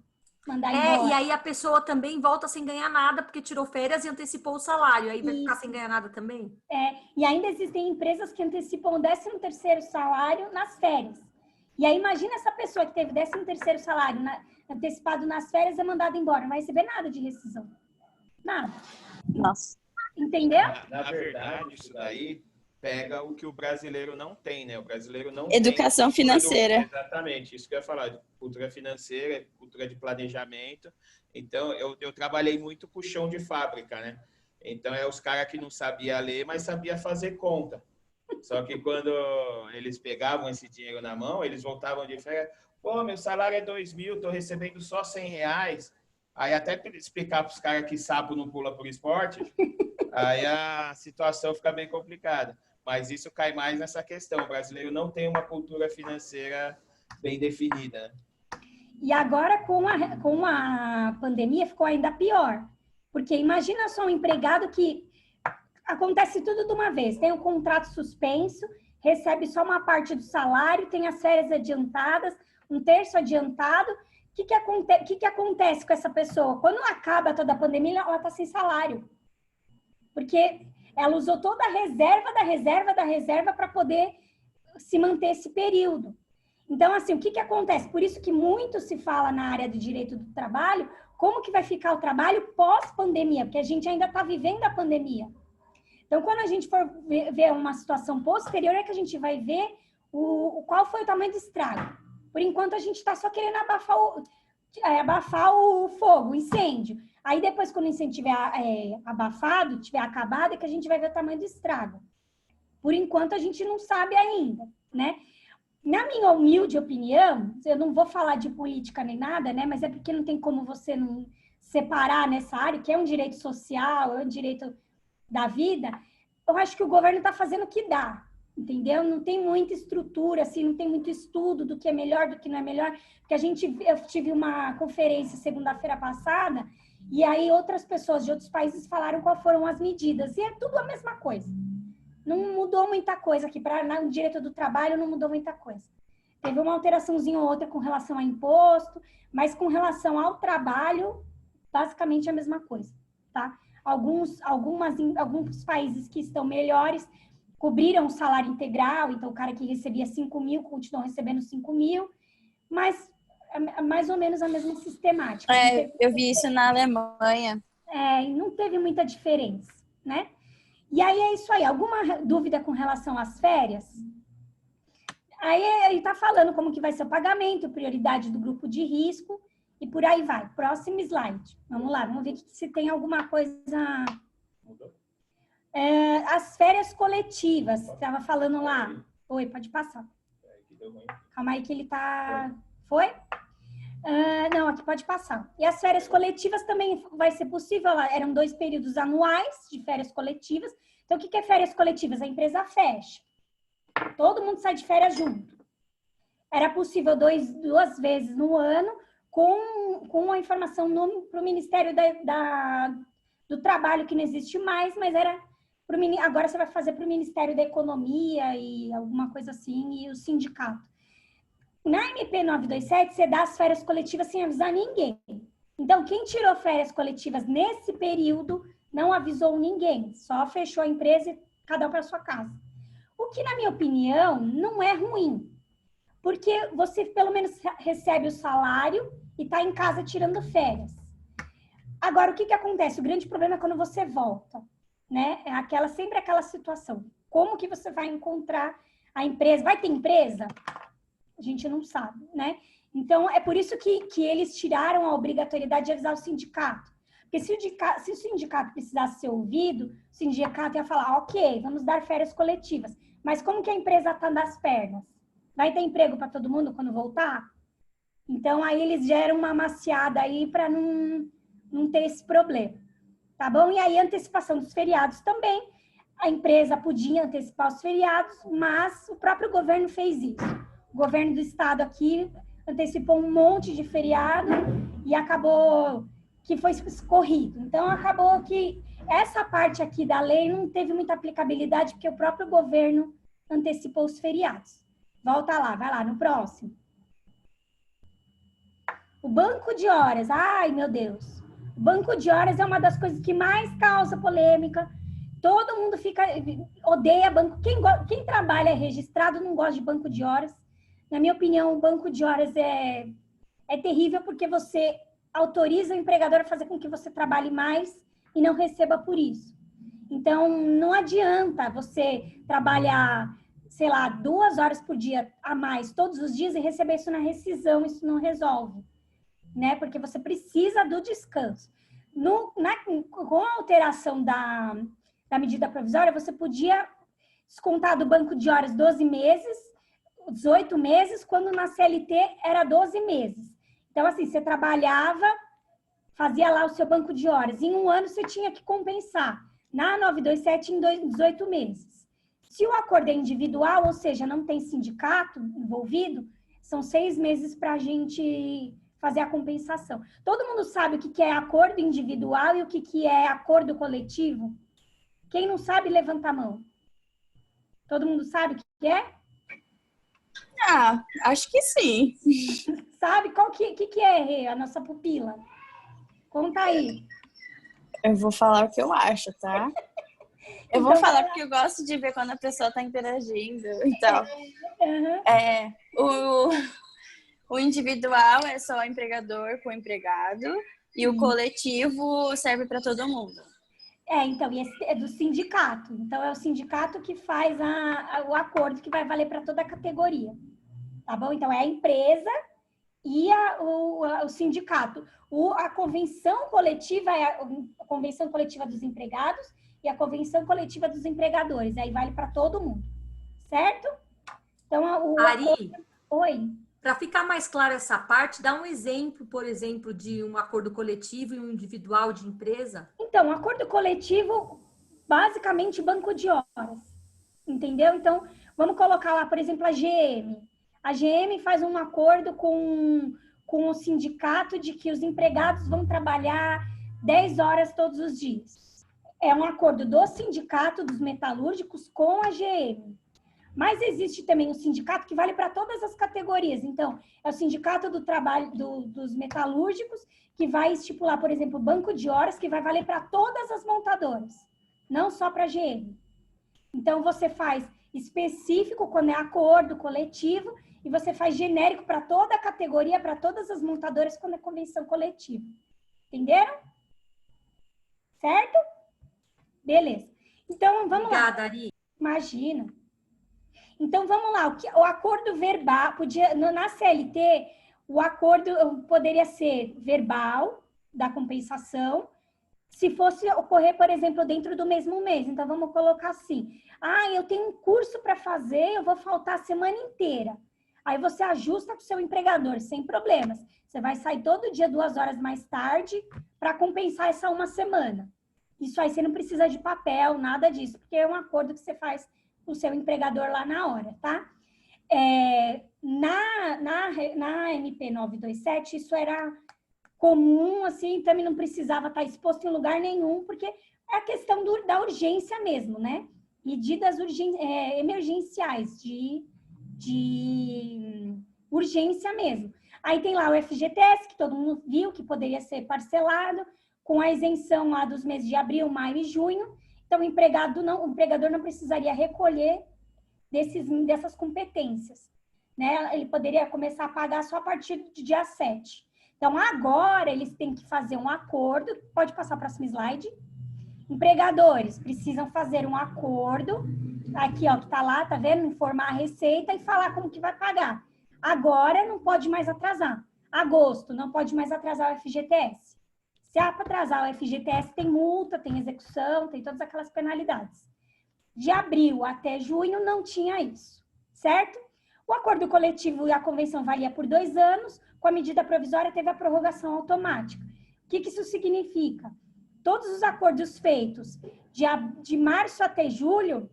mandar embora. E aí a pessoa também volta sem ganhar nada, porque tirou férias e antecipou o salário. Aí vai ficar sem ganhar nada também? E ainda existem empresas que antecipam o 13º salário nas férias. E aí, imagina essa pessoa que teve 13º salário antecipado nas férias é mandada embora. Não vai receber nada de rescisão. Nada. Nossa. Entendeu? Na verdade, isso daí pega o que o brasileiro não tem, né? O brasileiro não Educação tem financeira. Exatamente, isso que eu ia falar. Cultura financeira, cultura de planejamento. Então, eu trabalhei muito com chão de fábrica, né? Então, os caras que não sabiam ler, mas sabiam fazer conta. Só que quando eles pegavam esse dinheiro na mão, eles voltavam de férias. Pô, meu salário é 2.000, tô recebendo só R$100. Aí até explicar para os caras que sapo não pula por esporte, aí a situação fica bem complicada. Mas isso cai mais nessa questão. O brasileiro não tem uma cultura financeira bem definida. E agora, com a pandemia, ficou ainda pior. Porque imagina só um empregado que acontece tudo de uma vez. Tem o contrato suspenso, recebe só uma parte do salário, tem as férias adiantadas, 1/3 adiantado. O que acontece com essa pessoa? Quando acaba toda a pandemia, ela está sem salário. Porque ela usou toda a reserva para poder se manter esse período. Então, assim, o que acontece? Por isso que muito se fala na área do direito do trabalho, como que vai ficar o trabalho pós-pandemia, porque a gente ainda está vivendo a pandemia. Então, quando a gente for ver uma situação posterior, é que a gente vai ver qual foi o tamanho do estrago. Por enquanto, a gente está só querendo abafar o fogo, o incêndio. Aí, depois, quando o incêndio estiver abafado, estiver acabado, é que a gente vai ver o tamanho do estrago. Por enquanto, a gente não sabe ainda, né? Na minha humilde opinião, eu não vou falar de política nem nada, né? Mas é porque não tem como você não separar nessa área, que é um direito social, é um direito da vida. Eu acho que o governo está fazendo o que dá, entendeu? Não tem muita estrutura, assim, não tem muito estudo do que é melhor, do que não é melhor. Porque eu tive uma conferência segunda-feira passada, e aí outras pessoas de outros países falaram quais foram as medidas. E é tudo a mesma coisa. Não mudou muita coisa aqui. No direito do trabalho não mudou muita coisa. Teve uma alteraçãozinha ou outra com relação a imposto, mas com relação ao trabalho, basicamente é a mesma coisa, tá? Alguns países que estão melhores cobriram o salário integral, então o cara que recebia 5.000 continuou recebendo 5.000, mas é mais ou menos a mesma sistemática. Eu vi isso na Alemanha. E não teve muita diferença, né? E aí é isso aí. Alguma dúvida com relação às férias? Aí ele está falando como que vai ser o pagamento, prioridade do grupo de risco e por aí vai. Próximo slide. Vamos lá, vamos ver se tem alguma coisa... as férias coletivas. Estava falando lá. Oi, pode passar. Calma aí que ele tá... Foi? Não, aqui pode passar. E as férias coletivas também vai ser possível. Eram 2 períodos anuais de férias coletivas. Então, o que é férias coletivas? A empresa fecha. Todo mundo sai de férias junto. Era possível 2 vezes no ano com a informação para o Ministério do Trabalho, que não existe mais, mas agora você vai fazer para o Ministério da Economia e alguma coisa assim, e o sindicato. Na MP 927, você dá as férias coletivas sem avisar ninguém. Então, quem tirou férias coletivas nesse período não avisou ninguém, só fechou a empresa e cada um para sua casa. O que, na minha opinião, não é ruim, porque você pelo menos recebe o salário e está em casa tirando férias. Agora, o que acontece? O grande problema é quando você volta, né? É sempre aquela situação. Como que você vai encontrar a empresa? Vai ter empresa? A gente não sabe, né? Então, é por isso que eles tiraram a obrigatoriedade de avisar o sindicato. Porque se o sindicato precisasse ser ouvido, o sindicato ia falar, ok, vamos dar férias coletivas. Mas como que a empresa está das pernas? Vai ter emprego para todo mundo quando voltar? Então, aí eles geram uma amaciada aí para não ter esse problema. Tá bom? E aí, antecipação dos feriados também. A empresa podia antecipar os feriados, mas o próprio governo fez isso. O governo do estado aqui antecipou um monte de feriado e acabou que foi escorrido. Então, acabou que essa parte aqui da lei não teve muita aplicabilidade, porque o próprio governo antecipou os feriados. Volta lá, vai lá, no próximo. O banco de horas. Ai, meu Deus. O banco de horas é uma das coisas que mais causa polêmica. Todo mundo odeia banco. Quem trabalha registrado não gosta de banco de horas. Na minha opinião, o banco de horas é terrível porque você autoriza o empregador a fazer com que você trabalhe mais e não receba por isso. Então, não adianta você trabalhar, sei lá, 2 horas por dia a mais todos os dias e receber isso na rescisão, isso não resolve, né? Porque você precisa do descanso. Com a alteração da medida provisória, você podia descontar do banco de horas 12 meses, 18 meses, quando na CLT era 12 meses. Então, assim, você trabalhava, fazia lá o seu banco de horas. Em um ano, você tinha que compensar. Na 927, em 18 meses. Se o acordo é individual, ou seja, não tem sindicato envolvido, são 6 meses para a gente fazer a compensação. Todo mundo sabe o que é acordo individual e o que é acordo coletivo? Quem não sabe, levanta a mão. Todo mundo sabe o que é? Ah, acho que sim. Sabe? Qual que é a nossa pupila? Conta aí. Eu vou falar o que eu acho, tá? Eu vou falar porque eu gosto de ver quando a pessoa tá interagindo e tal. O individual é só empregador com empregado e o coletivo serve para todo mundo. Então, e esse é do sindicato. Então, é o sindicato que faz o acordo que vai valer para toda a categoria. Tá bom? Então, é a empresa e o sindicato. A convenção coletiva é a convenção coletiva dos empregados e a convenção coletiva dos empregadores. Aí vale para todo mundo. Certo? Então, Ari, Oi. Para ficar mais clara essa parte, dá um exemplo, por exemplo, de um acordo coletivo e um individual de empresa. Então, acordo coletivo, basicamente banco de horas. Entendeu? Então, vamos colocar lá, por exemplo, a GM. A GM faz um acordo com o sindicato de que os empregados vão trabalhar 10 horas todos os dias. É um acordo do sindicato dos metalúrgicos com a GM. Mas existe também um sindicato que vale para todas as categorias. Então, é o sindicato do trabalho dos metalúrgicos que vai estipular, por exemplo, banco de horas que vai valer para todas as montadoras, não só para a GM. Então, você faz específico quando é acordo coletivo e você faz genérico para toda a categoria, para todas as montadoras quando é convenção coletiva. Entenderam? Certo? Beleza. Então, vamos lá. Obrigada, Ari. Imagina. Então, vamos lá. O acordo verbal, na CLT, o acordo poderia ser verbal, da compensação, se fosse ocorrer, por exemplo, dentro do mesmo mês. Então, vamos colocar assim. Eu tenho um curso para fazer, eu vou faltar a semana inteira. Aí você ajusta com o seu empregador, sem problemas. Você vai sair todo dia 2 horas mais tarde para compensar essa uma semana. Isso aí você não precisa de papel, nada disso, porque é um acordo que você faz o seu empregador lá na hora, tá? Na MP 927, isso era comum, assim, também não precisava estar exposto em lugar nenhum, porque é a questão da urgência mesmo, né? Medidas emergenciais, de urgência mesmo. Aí tem lá o FGTS, que todo mundo viu, que poderia ser parcelado, com a isenção lá dos meses de abril, maio e junho. Então, o empregador não precisaria recolher dessas competências, né? Ele poderia começar a pagar só a partir do dia 7. Então, agora, eles têm que fazer um acordo. Pode passar o próximo slide. Empregadores precisam fazer um acordo. Aqui, ó, que tá lá, tá vendo? Informar a receita e falar como que vai pagar. Agora, não pode mais atrasar. Agosto, não pode mais atrasar o FGTS. Se atrasar o FGTS, tem multa, tem execução, tem todas aquelas penalidades. De abril até junho não tinha isso, certo? O acordo coletivo e a convenção valia por 2 anos, com a medida provisória teve a prorrogação automática. O que isso significa? Todos os acordos feitos de março até julho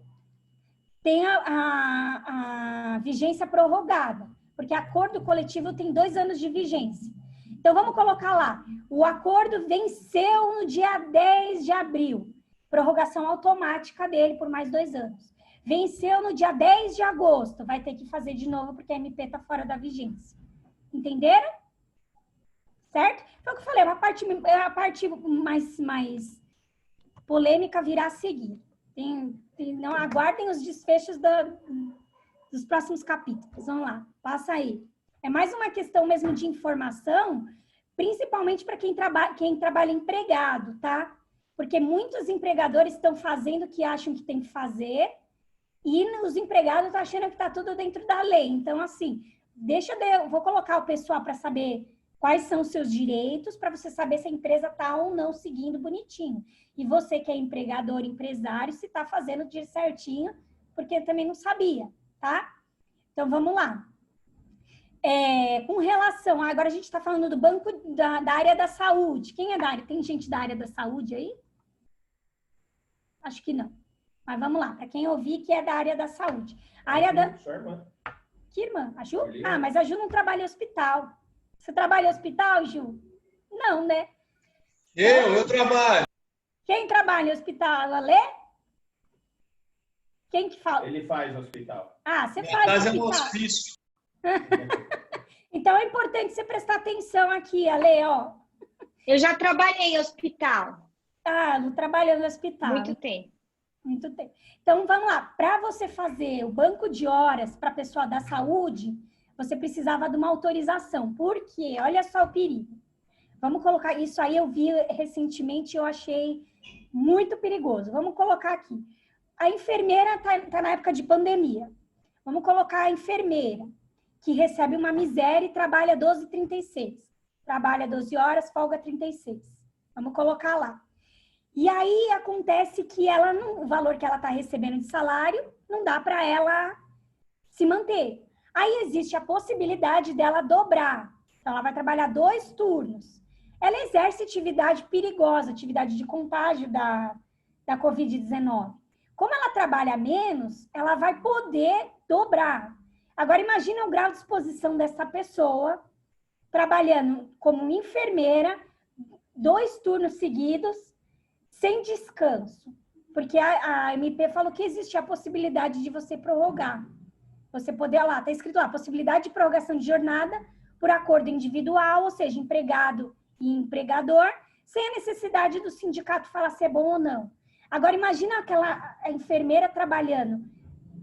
têm a vigência prorrogada, porque acordo coletivo tem 2 anos de vigência. Então, vamos colocar lá. O acordo venceu no dia 10 de abril. Prorrogação automática dele por mais 2 anos. Venceu no dia 10 de agosto. Vai ter que fazer de novo porque a MP está fora da vigência. Entenderam? Certo? Então, o que eu falei, a parte mais polêmica virá a seguir. Não aguardem os desfechos dos próximos capítulos. Vamos lá, passa aí. É mais uma questão mesmo de informação, principalmente para quem trabalha empregado, tá? Porque muitos empregadores estão fazendo o que acham que tem que fazer e os empregados estão achando que está tudo dentro da lei. Então, assim, eu vou colocar o pessoal para saber quais são os seus direitos, para você saber se a empresa está ou não seguindo bonitinho. E você que é empregador, empresário, se está fazendo de certinho, porque também não sabia, tá? Então, vamos lá. Com relação, agora a gente está falando do banco da área da saúde. Quem é da área? Tem gente da área da saúde aí? Acho que não. Mas vamos lá, para quem ouvir que é da área da saúde. A área da... Sua irmã. Que irmã? A Ju? Ah, mas a Ju não trabalha em hospital. Você trabalha em hospital, Ju? Não, né? Eu trabalho. Quem trabalha em hospital? A Lê? Quem que fala? Ele faz hospital. Ah, você Minha faz casa é um hospital. hospício. Então é importante você prestar atenção aqui, Ale, ó. Eu já trabalhei em hospital. Ah, não trabalhou no hospital. Muito tempo. Muito tempo. Então, vamos lá. Para você fazer o banco de horas para a pessoa da saúde, você precisava de uma autorização. Por quê? Olha só o perigo. Vamos colocar isso aí, eu vi recentemente e eu achei muito perigoso. Vamos colocar aqui. A enfermeira está na época de pandemia. Vamos colocar a enfermeira, que recebe uma miséria e trabalha 12,36. Trabalha 12 horas, folga 36. Vamos colocar lá. E aí acontece que o valor que ela está recebendo de salário não dá para ela se manter. Aí existe a possibilidade dela dobrar. Então, ela vai trabalhar 2 turnos. Ela exerce atividade perigosa, atividade de contágio da Covid-19. Como ela trabalha menos, ela vai poder dobrar. Agora, imagina o grau de exposição dessa pessoa trabalhando como enfermeira, 2 turnos seguidos, sem descanso. Porque a MP falou que existe a possibilidade de você prorrogar. Você poder lá, está escrito lá, possibilidade de prorrogação de jornada por acordo individual, ou seja, empregado e empregador, sem a necessidade do sindicato falar se é bom ou não. Agora, imagina a enfermeira trabalhando,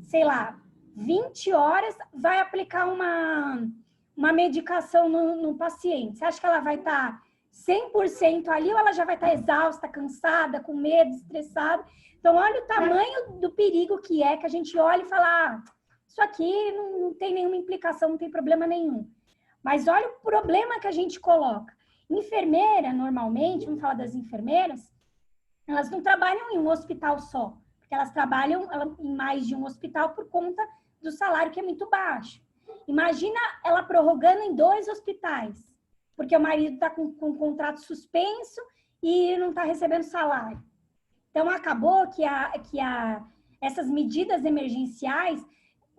sei lá, 20 horas, vai aplicar uma medicação no paciente. Você acha que ela vai estar 100% ali ou ela já vai estar exausta, cansada, com medo, estressada? Então, olha o tamanho do perigo que é que a gente olha e fala, isso aqui não tem nenhuma implicação, não tem problema nenhum. Mas olha o problema que a gente coloca. Enfermeira, normalmente, vamos falar das enfermeiras, elas não trabalham em um hospital só, porque elas trabalham em mais de um hospital por conta do salário que é muito baixo. Imagina ela prorrogando em 2 hospitais, porque o marido está com um contrato suspenso e não está recebendo salário. Então, acabou que essas medidas emergenciais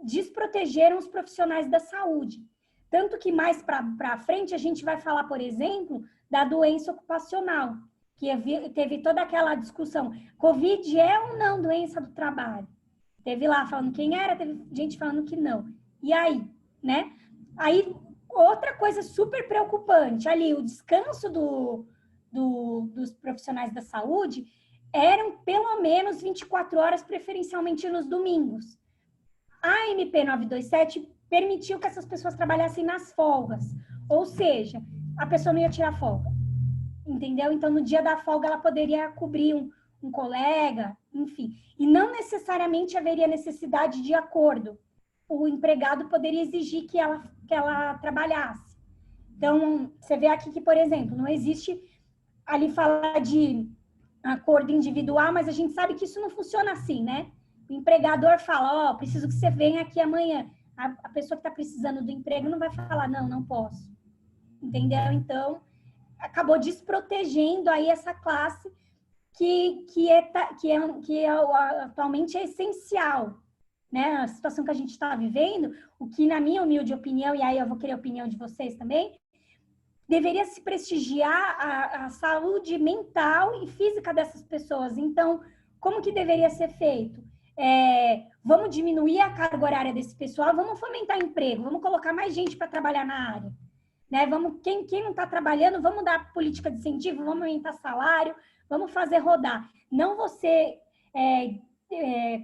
desprotegeram os profissionais da saúde. Tanto que mais para frente a gente vai falar, por exemplo, da doença ocupacional, que teve toda aquela discussão. Covid é ou não doença do trabalho? Teve lá falando quem era, teve gente falando que não. E aí, né? Aí, outra coisa super preocupante, ali, o descanso dos profissionais da saúde eram pelo menos 24 horas, preferencialmente nos domingos. A MP 927 permitiu que essas pessoas trabalhassem nas folgas. Ou seja, a pessoa não ia tirar folga. Entendeu? Então, no dia da folga, ela poderia cobrir um colega, enfim. E não necessariamente haveria necessidade de acordo. O empregado poderia exigir que ela trabalhasse. Então, você vê aqui que, por exemplo, não existe ali falar de acordo individual, mas a gente sabe que isso não funciona assim, né? O empregador fala, preciso que você venha aqui amanhã. A pessoa que está precisando do emprego não vai falar, não posso. Entendeu? Então, acabou desprotegendo aí essa classe que atualmente é essencial, né? A situação que a gente está vivendo, o que, na minha humilde opinião, e aí eu vou querer a opinião de vocês também, deveria se prestigiar a saúde mental e física dessas pessoas. Então, como que deveria ser feito? Vamos diminuir a carga horária desse pessoal, vamos fomentar emprego, vamos colocar mais gente para trabalhar na área. Né? Quem não está trabalhando, vamos dar política de incentivo, vamos aumentar salário, vamos fazer rodar. Não você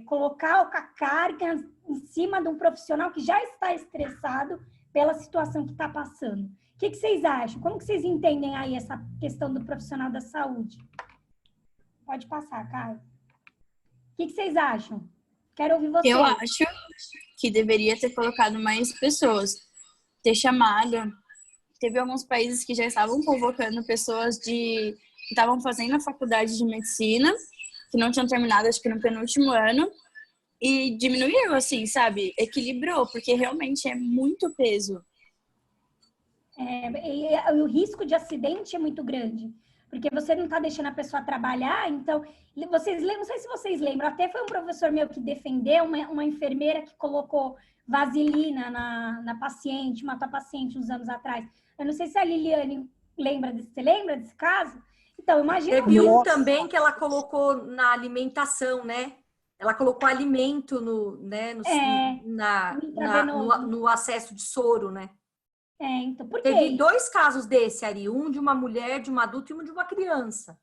colocar a carga em cima de um profissional que já está estressado pela situação que está passando. O que vocês acham? Como que vocês entendem aí essa questão do profissional da saúde? Pode passar, Caio. O que vocês acham? Quero ouvir vocês. Eu acho que deveria ter colocado mais pessoas, ter chamado. Teve alguns países que já estavam convocando pessoas que estavam fazendo a faculdade de medicina, que não tinham terminado, acho que no penúltimo ano, e diminuiu, assim, sabe? Equilibrou, porque realmente é muito peso. E o risco de acidente é muito grande, porque você não está deixando a pessoa trabalhar. Então, vocês lembram, não sei se vocês lembram, até foi um professor meu que defendeu uma enfermeira que colocou vaselina na paciente, matou a paciente uns anos atrás. Eu não sei se a Liliane lembra desse, você lembra desse caso? Então, imagina... Teve um também que ela colocou na alimentação, né? Ela colocou alimento no acesso de soro, né? Então, por quê? Teve 2 casos desse, Ari. Um de uma mulher, de um adulto, e um de uma criança.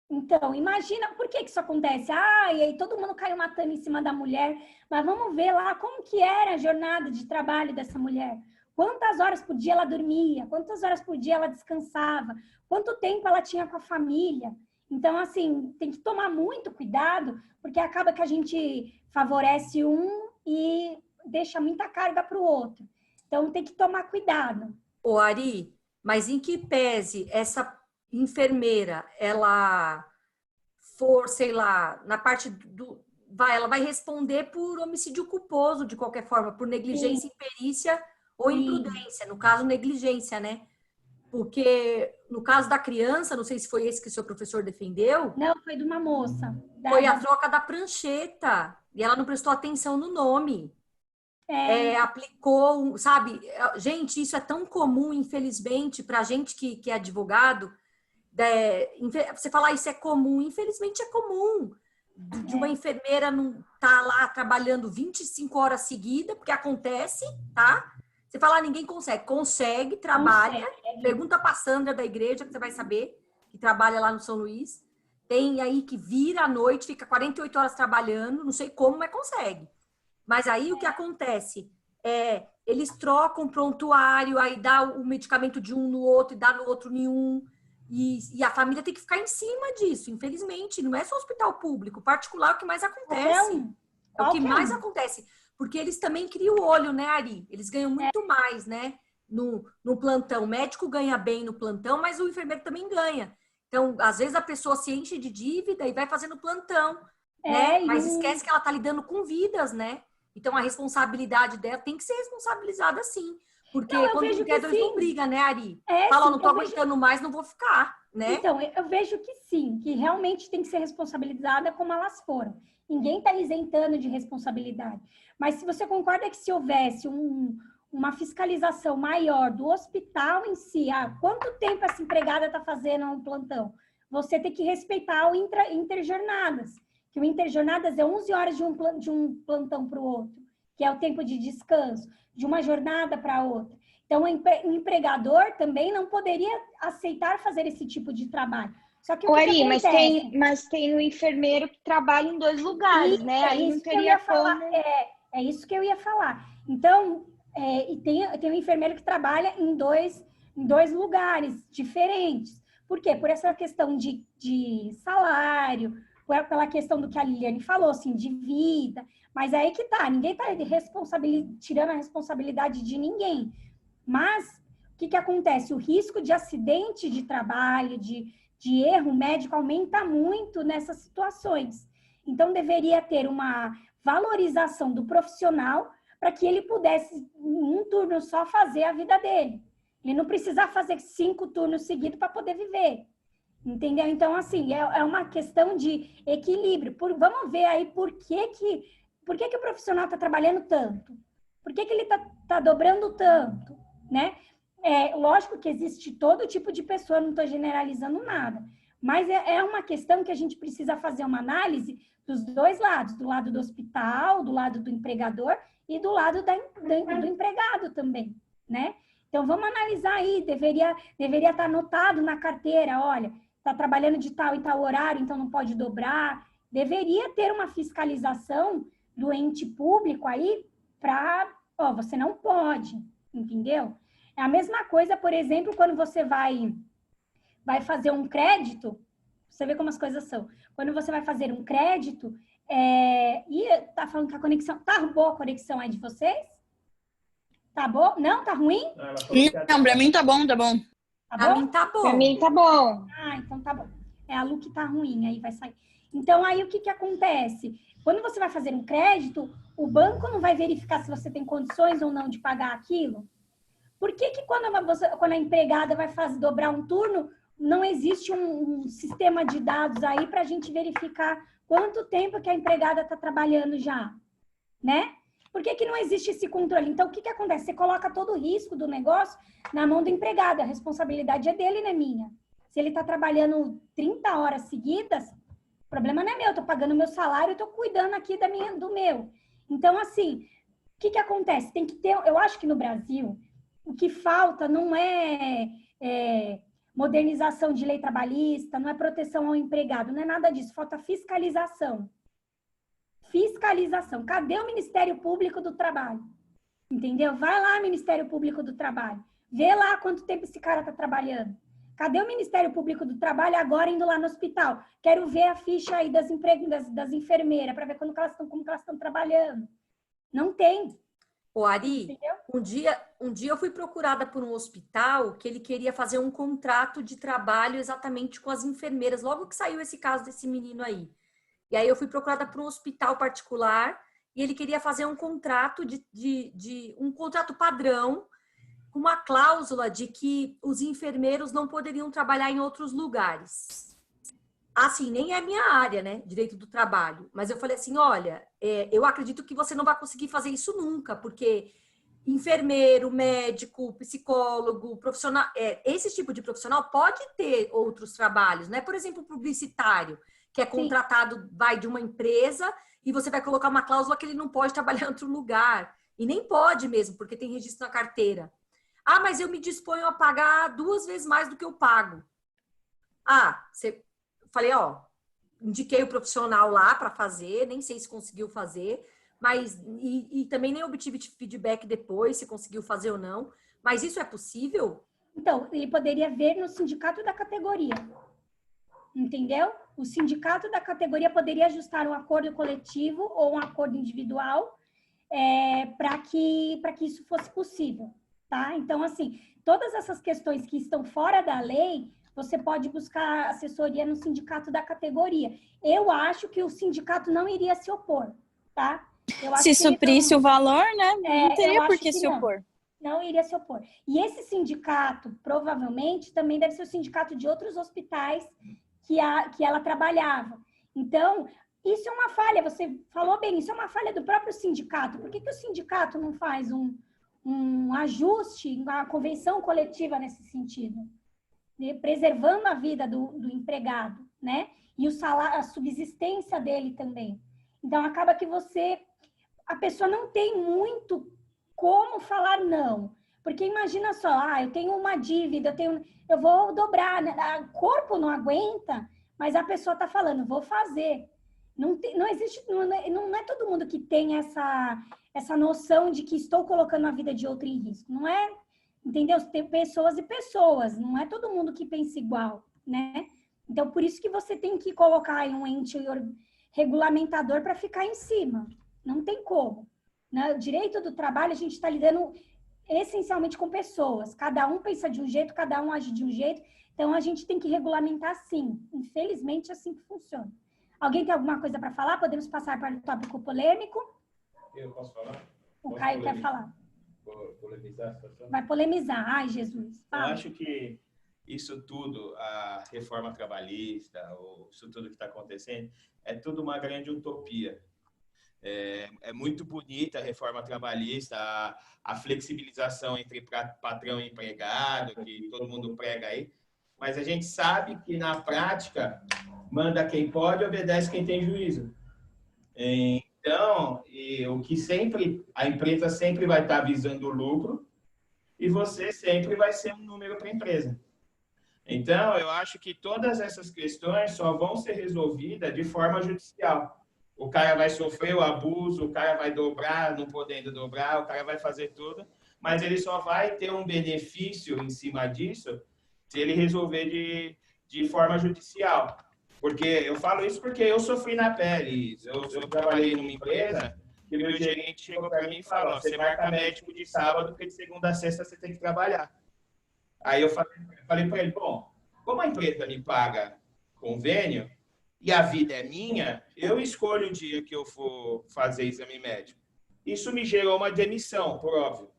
Então, imagina por que isso acontece. E aí todo mundo caiu matando em cima da mulher. Mas vamos ver lá como que era a jornada de trabalho dessa mulher. Quantas horas por dia ela dormia? Quantas horas por dia ela descansava? Quanto tempo ela tinha com a família? Então, assim, tem que tomar muito cuidado, porque acaba que a gente favorece um e deixa muita carga para o outro. Então, tem que tomar cuidado. Ô, Ari, mas em que pese essa enfermeira, ela for, sei lá, na parte do... ela vai responder por homicídio culposo, de qualquer forma, por negligência, imperícia ou imprudência. No caso, negligência, né? Porque no caso da criança, não sei se foi esse que o seu professor defendeu. Não, foi de uma moça. Foi a troca da prancheta. E ela não prestou atenção no nome. Aplicou, sabe? Gente, isso é tão comum, infelizmente, pra gente que é advogado. Você falar isso é comum, infelizmente é comum. De uma enfermeira não tá lá trabalhando 25 horas seguidas, porque acontece, tá? Você fala, ninguém consegue. Consegue, trabalha. Pergunta pra Sandra da igreja, que você vai saber, que trabalha lá no São Luís. Tem aí que vira à noite, fica 48 horas trabalhando, não sei como, mas consegue. Mas aí o que acontece? Eles trocam prontuário, aí dá o medicamento de um no outro e dá no outro nenhum. E a família tem que ficar em cima disso, infelizmente. Não é só hospital público, particular é o que mais acontece. É o que mais acontece. Porque eles também criam o olho, né, Ari? Eles ganham muito mais, né? No plantão. O médico ganha bem no plantão, mas o enfermeiro também ganha. Então, às vezes a pessoa se enche de dívida e vai fazendo plantão, né? Mas esquece que ela tá lidando com vidas, né? Então, a responsabilidade dela tem que ser responsabilizada sim. Porque quando não quer, Deus não briga, né, Ari? Fala, não tô aguentando mais, não vou ficar, né? Então, eu vejo que sim, que realmente tem que ser responsabilizada como elas foram. Ninguém tá isentando de responsabilidade. Mas se você concorda que se houvesse uma fiscalização maior do hospital em si, quanto tempo essa empregada está fazendo um plantão? Você tem que respeitar o interjornadas, que o interjornadas é 11 horas de um plantão para o outro, que é o tempo de descanso, de uma jornada para outra. Então, o empregador também não poderia aceitar fazer esse tipo de trabalho. Só que Ari, mas tem o enfermeiro que trabalha em 2 lugares, né? Aí não teria como... É isso que eu ia falar. Então, e tem um enfermeiro que trabalha em dois lugares diferentes. Por quê? Por essa questão de salário, pela questão do que a Liliane falou, assim, de vida. Mas aí que tá, ninguém tá tirando a responsabilidade de ninguém. Mas, o que acontece? O risco de acidente de trabalho, de erro médico aumenta muito nessas situações. Então, deveria ter uma valorização do profissional para que ele pudesse, em um turno só, fazer a vida dele. Ele não precisar fazer 5 turnos seguidos para poder viver. Entendeu? Então, assim, é uma questão de equilíbrio. Vamos ver aí por que o profissional está trabalhando tanto? Por que ele está dobrando tanto? Né? Lógico que existe todo tipo de pessoa, não estou generalizando nada. Mas é uma questão que a gente precisa fazer uma análise dos 2 lados, do lado do hospital, do lado do empregador e do lado do empregado também, né? Então, vamos analisar aí, deveria estar anotado na carteira, olha, está trabalhando de tal e tal horário, então não pode dobrar. deveria ter uma fiscalização do ente público aí para, ó, você não pode, entendeu? É a mesma coisa, por exemplo, quando você vai fazer um crédito, você vê como as coisas são. Quando você vai fazer um crédito, e tá falando que a conexão, tá boa a conexão aí de vocês? Tá bom? Não? Tá ruim? Não, pra mim tá bom, tá bom. Tá Pra bom? mim tá bom. Pra mim tá bom. Ah, então tá bom. É a Lu que tá ruim, aí vai sair. Então, aí o que que acontece? Quando você vai fazer um crédito, o banco não vai verificar se você tem condições ou não de pagar aquilo? Por que que quando a empregada vai dobrar um turno, não existe um sistema de dados aí para a gente verificar quanto tempo que a empregada está trabalhando já, né? Por que que não existe esse controle? Então, o que que acontece? Você coloca todo o risco do negócio na mão do empregado, a responsabilidade é dele, não é minha. Se ele está trabalhando 30 horas seguidas, o problema não é meu, eu estou pagando meu salário, eu estou cuidando aqui do meu. Então, assim, o que que acontece? Tem que ter, eu acho que no Brasil, o que falta não é modernização de lei trabalhista, não é proteção ao empregado, não é nada disso, falta fiscalização. Fiscalização. Cadê o Ministério Público do Trabalho? Entendeu? Vai lá, Ministério Público do Trabalho. Vê lá quanto tempo esse cara está trabalhando. Cadê o Ministério Público do Trabalho agora indo lá no hospital? Quero ver a ficha aí das enfermeiras para ver como que elas estão trabalhando. Não tem. Ô, Ari, Entendeu? um dia eu fui procurada por um hospital que ele queria fazer um contrato de trabalho exatamente com as enfermeiras, logo que saiu esse caso desse menino aí. E aí eu fui procurada por um hospital particular e ele queria fazer um contrato um contrato padrão, com uma cláusula de que os enfermeiros não poderiam trabalhar em outros lugares. Assim, nem é minha área, né? Direito do trabalho. Mas eu falei assim, olha, eu acredito que você não vai conseguir fazer isso nunca, porque enfermeiro, médico, psicólogo, profissional, esse tipo de profissional pode ter outros trabalhos, né? Por exemplo, publicitário, que é contratado, vai de uma empresa e você vai colocar uma cláusula que ele não pode trabalhar em outro lugar. E nem pode mesmo, porque tem registro na carteira. Ah, mas eu me disponho a pagar 2 vezes mais do que eu pago. Falei, ó, indiquei o profissional lá para fazer, nem sei se conseguiu fazer, mas e também nem obtive feedback depois, se conseguiu fazer ou não. Mas isso é possível? Então, ele poderia ver no sindicato da categoria. Entendeu? O sindicato da categoria poderia ajustar um acordo coletivo ou um acordo individual para que isso fosse possível, tá? Então, assim, todas essas questões que estão fora da lei, você pode buscar assessoria no sindicato da categoria. Eu acho que o sindicato não iria se opor, tá? Se suprisse o valor, né? Não teria por que se opor. Não iria se opor. E esse sindicato, provavelmente, também deve ser o sindicato de outros hospitais que ela trabalhava. Então, isso é uma falha, você falou bem, isso é uma falha do próprio sindicato. Por que o sindicato não faz um ajuste, uma convenção coletiva nesse sentido? Né? Preservando a vida do empregado, né? E o salário, a subsistência dele também. Então, acaba que a pessoa não tem muito como falar não. Porque imagina só, eu tenho uma dívida, eu vou dobrar, né? O corpo não aguenta, mas a pessoa está falando, vou fazer. Não é todo mundo que tem essa noção de que estou colocando a vida de outro em risco. Não é, entendeu? Tem pessoas e pessoas, não é todo mundo que pensa igual, né? Então, por isso que você tem que colocar aí um ente regulamentador para ficar em cima. Não tem como. Né? O direito do trabalho, a gente está lidando essencialmente com pessoas. Cada um pensa de um jeito, cada um age de um jeito. Então, a gente tem que regulamentar sim. Infelizmente, é assim que funciona. Alguém tem alguma coisa para falar? Podemos passar para o tópico polêmico? Eu posso falar? O Caio quer falar. Polemizar a situação? Vai polemizar. Ai, Jesus. Fala. Eu acho que isso tudo, a reforma trabalhista, isso tudo que está acontecendo, é tudo uma grande utopia. É muito bonita a reforma trabalhista, a flexibilização entre patrão e empregado, que todo mundo prega aí, mas a gente sabe que, na prática, manda quem pode, obedece quem tem juízo. Então, a empresa sempre vai estar visando o lucro e você sempre vai ser um número para a empresa. Então, eu acho que todas essas questões só vão ser resolvidas de forma judicial. O cara vai sofrer o abuso, o cara vai dobrar, não podendo dobrar, o cara vai fazer tudo, mas ele só vai ter um benefício em cima disso se ele resolver de forma judicial. Porque eu falo isso porque eu sofri na pele. Eu trabalhei numa empresa que meu gerente chegou para mim e falou: você marca médico de sábado, porque de segunda a sexta você tem que trabalhar. Aí eu falei para ele: bom, como a empresa me paga convênio e a vida é minha, eu escolho o dia que eu for fazer exame médico. Isso me gerou uma demissão, por óbvio.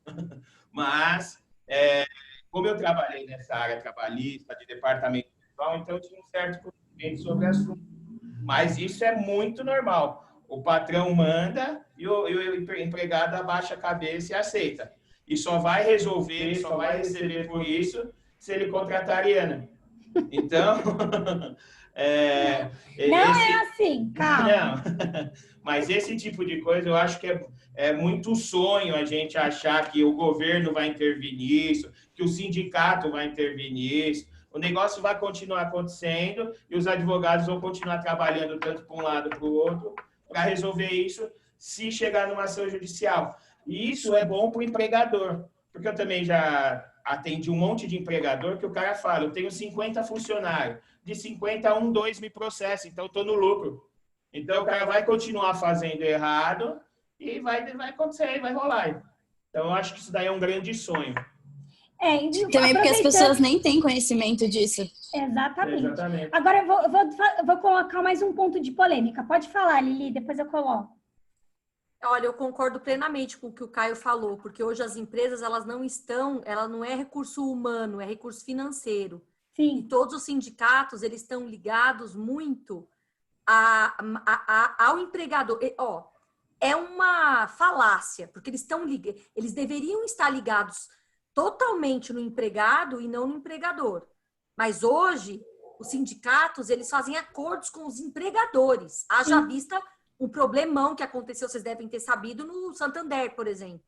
Mas, como eu trabalhei nessa área trabalhista, de departamento pessoal, então eu tinha um certo conhecimento sobre o assunto. Mas isso é muito normal. O patrão manda e o empregado abaixa a cabeça e aceita. E só vai resolver, só vai receber por isso se ele contratar a Ariana. Então, não é assim, calma. Não. Mas esse tipo de coisa eu acho que é muito sonho a gente achar que o governo vai intervir nisso, que o sindicato vai intervir nisso. O negócio vai continuar acontecendo e os advogados vão continuar trabalhando tanto para um lado para o outro para resolver isso se chegar numa ação judicial. E isso é bom para o empregador, porque eu também já atendi um monte de empregador que o cara fala: eu tenho 50 funcionários, de 50 a 2 me processa, então eu estou no lucro. Então o cara vai continuar fazendo errado e vai acontecer, vai rolar. Então eu acho que isso daí é um grande sonho. Também porque as pessoas nem têm conhecimento disso. Exatamente. Agora eu vou colocar mais um ponto de polêmica. Pode falar, Lili, depois eu coloco. Olha, eu concordo plenamente com o que o Caio falou, porque hoje as empresas, ela não é recurso humano, é recurso financeiro. Sim. E todos os sindicatos, eles estão ligados muito ao empregador. É uma falácia, porque eles deveriam estar ligados totalmente no empregado e não no empregador. Mas hoje, os sindicatos, eles fazem acordos com os empregadores. Haja vista um problemão que aconteceu, vocês devem ter sabido, no Santander, por exemplo.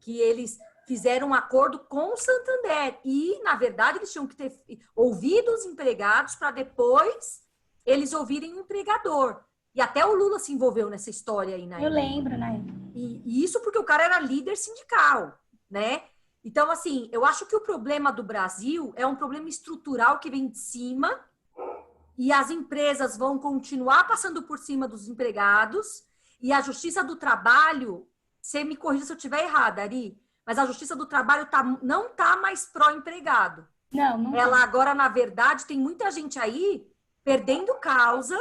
Que eles fizeram um acordo com o Santander. E, na verdade, eles tinham que ter ouvido os empregados para depois eles ouvirem o empregador. E até o Lula se envolveu nessa história aí, né? Eu lembro, né? E isso porque o cara era líder sindical, né? Então, assim, eu acho que o problema do Brasil é um problema estrutural que vem de cima e as empresas vão continuar passando por cima dos empregados e a Justiça do Trabalho, você me corrija se eu estiver errada, Ari, mas a Justiça do Trabalho não está mais pró-empregado. Não. Ela agora, na verdade, tem muita gente aí perdendo causa,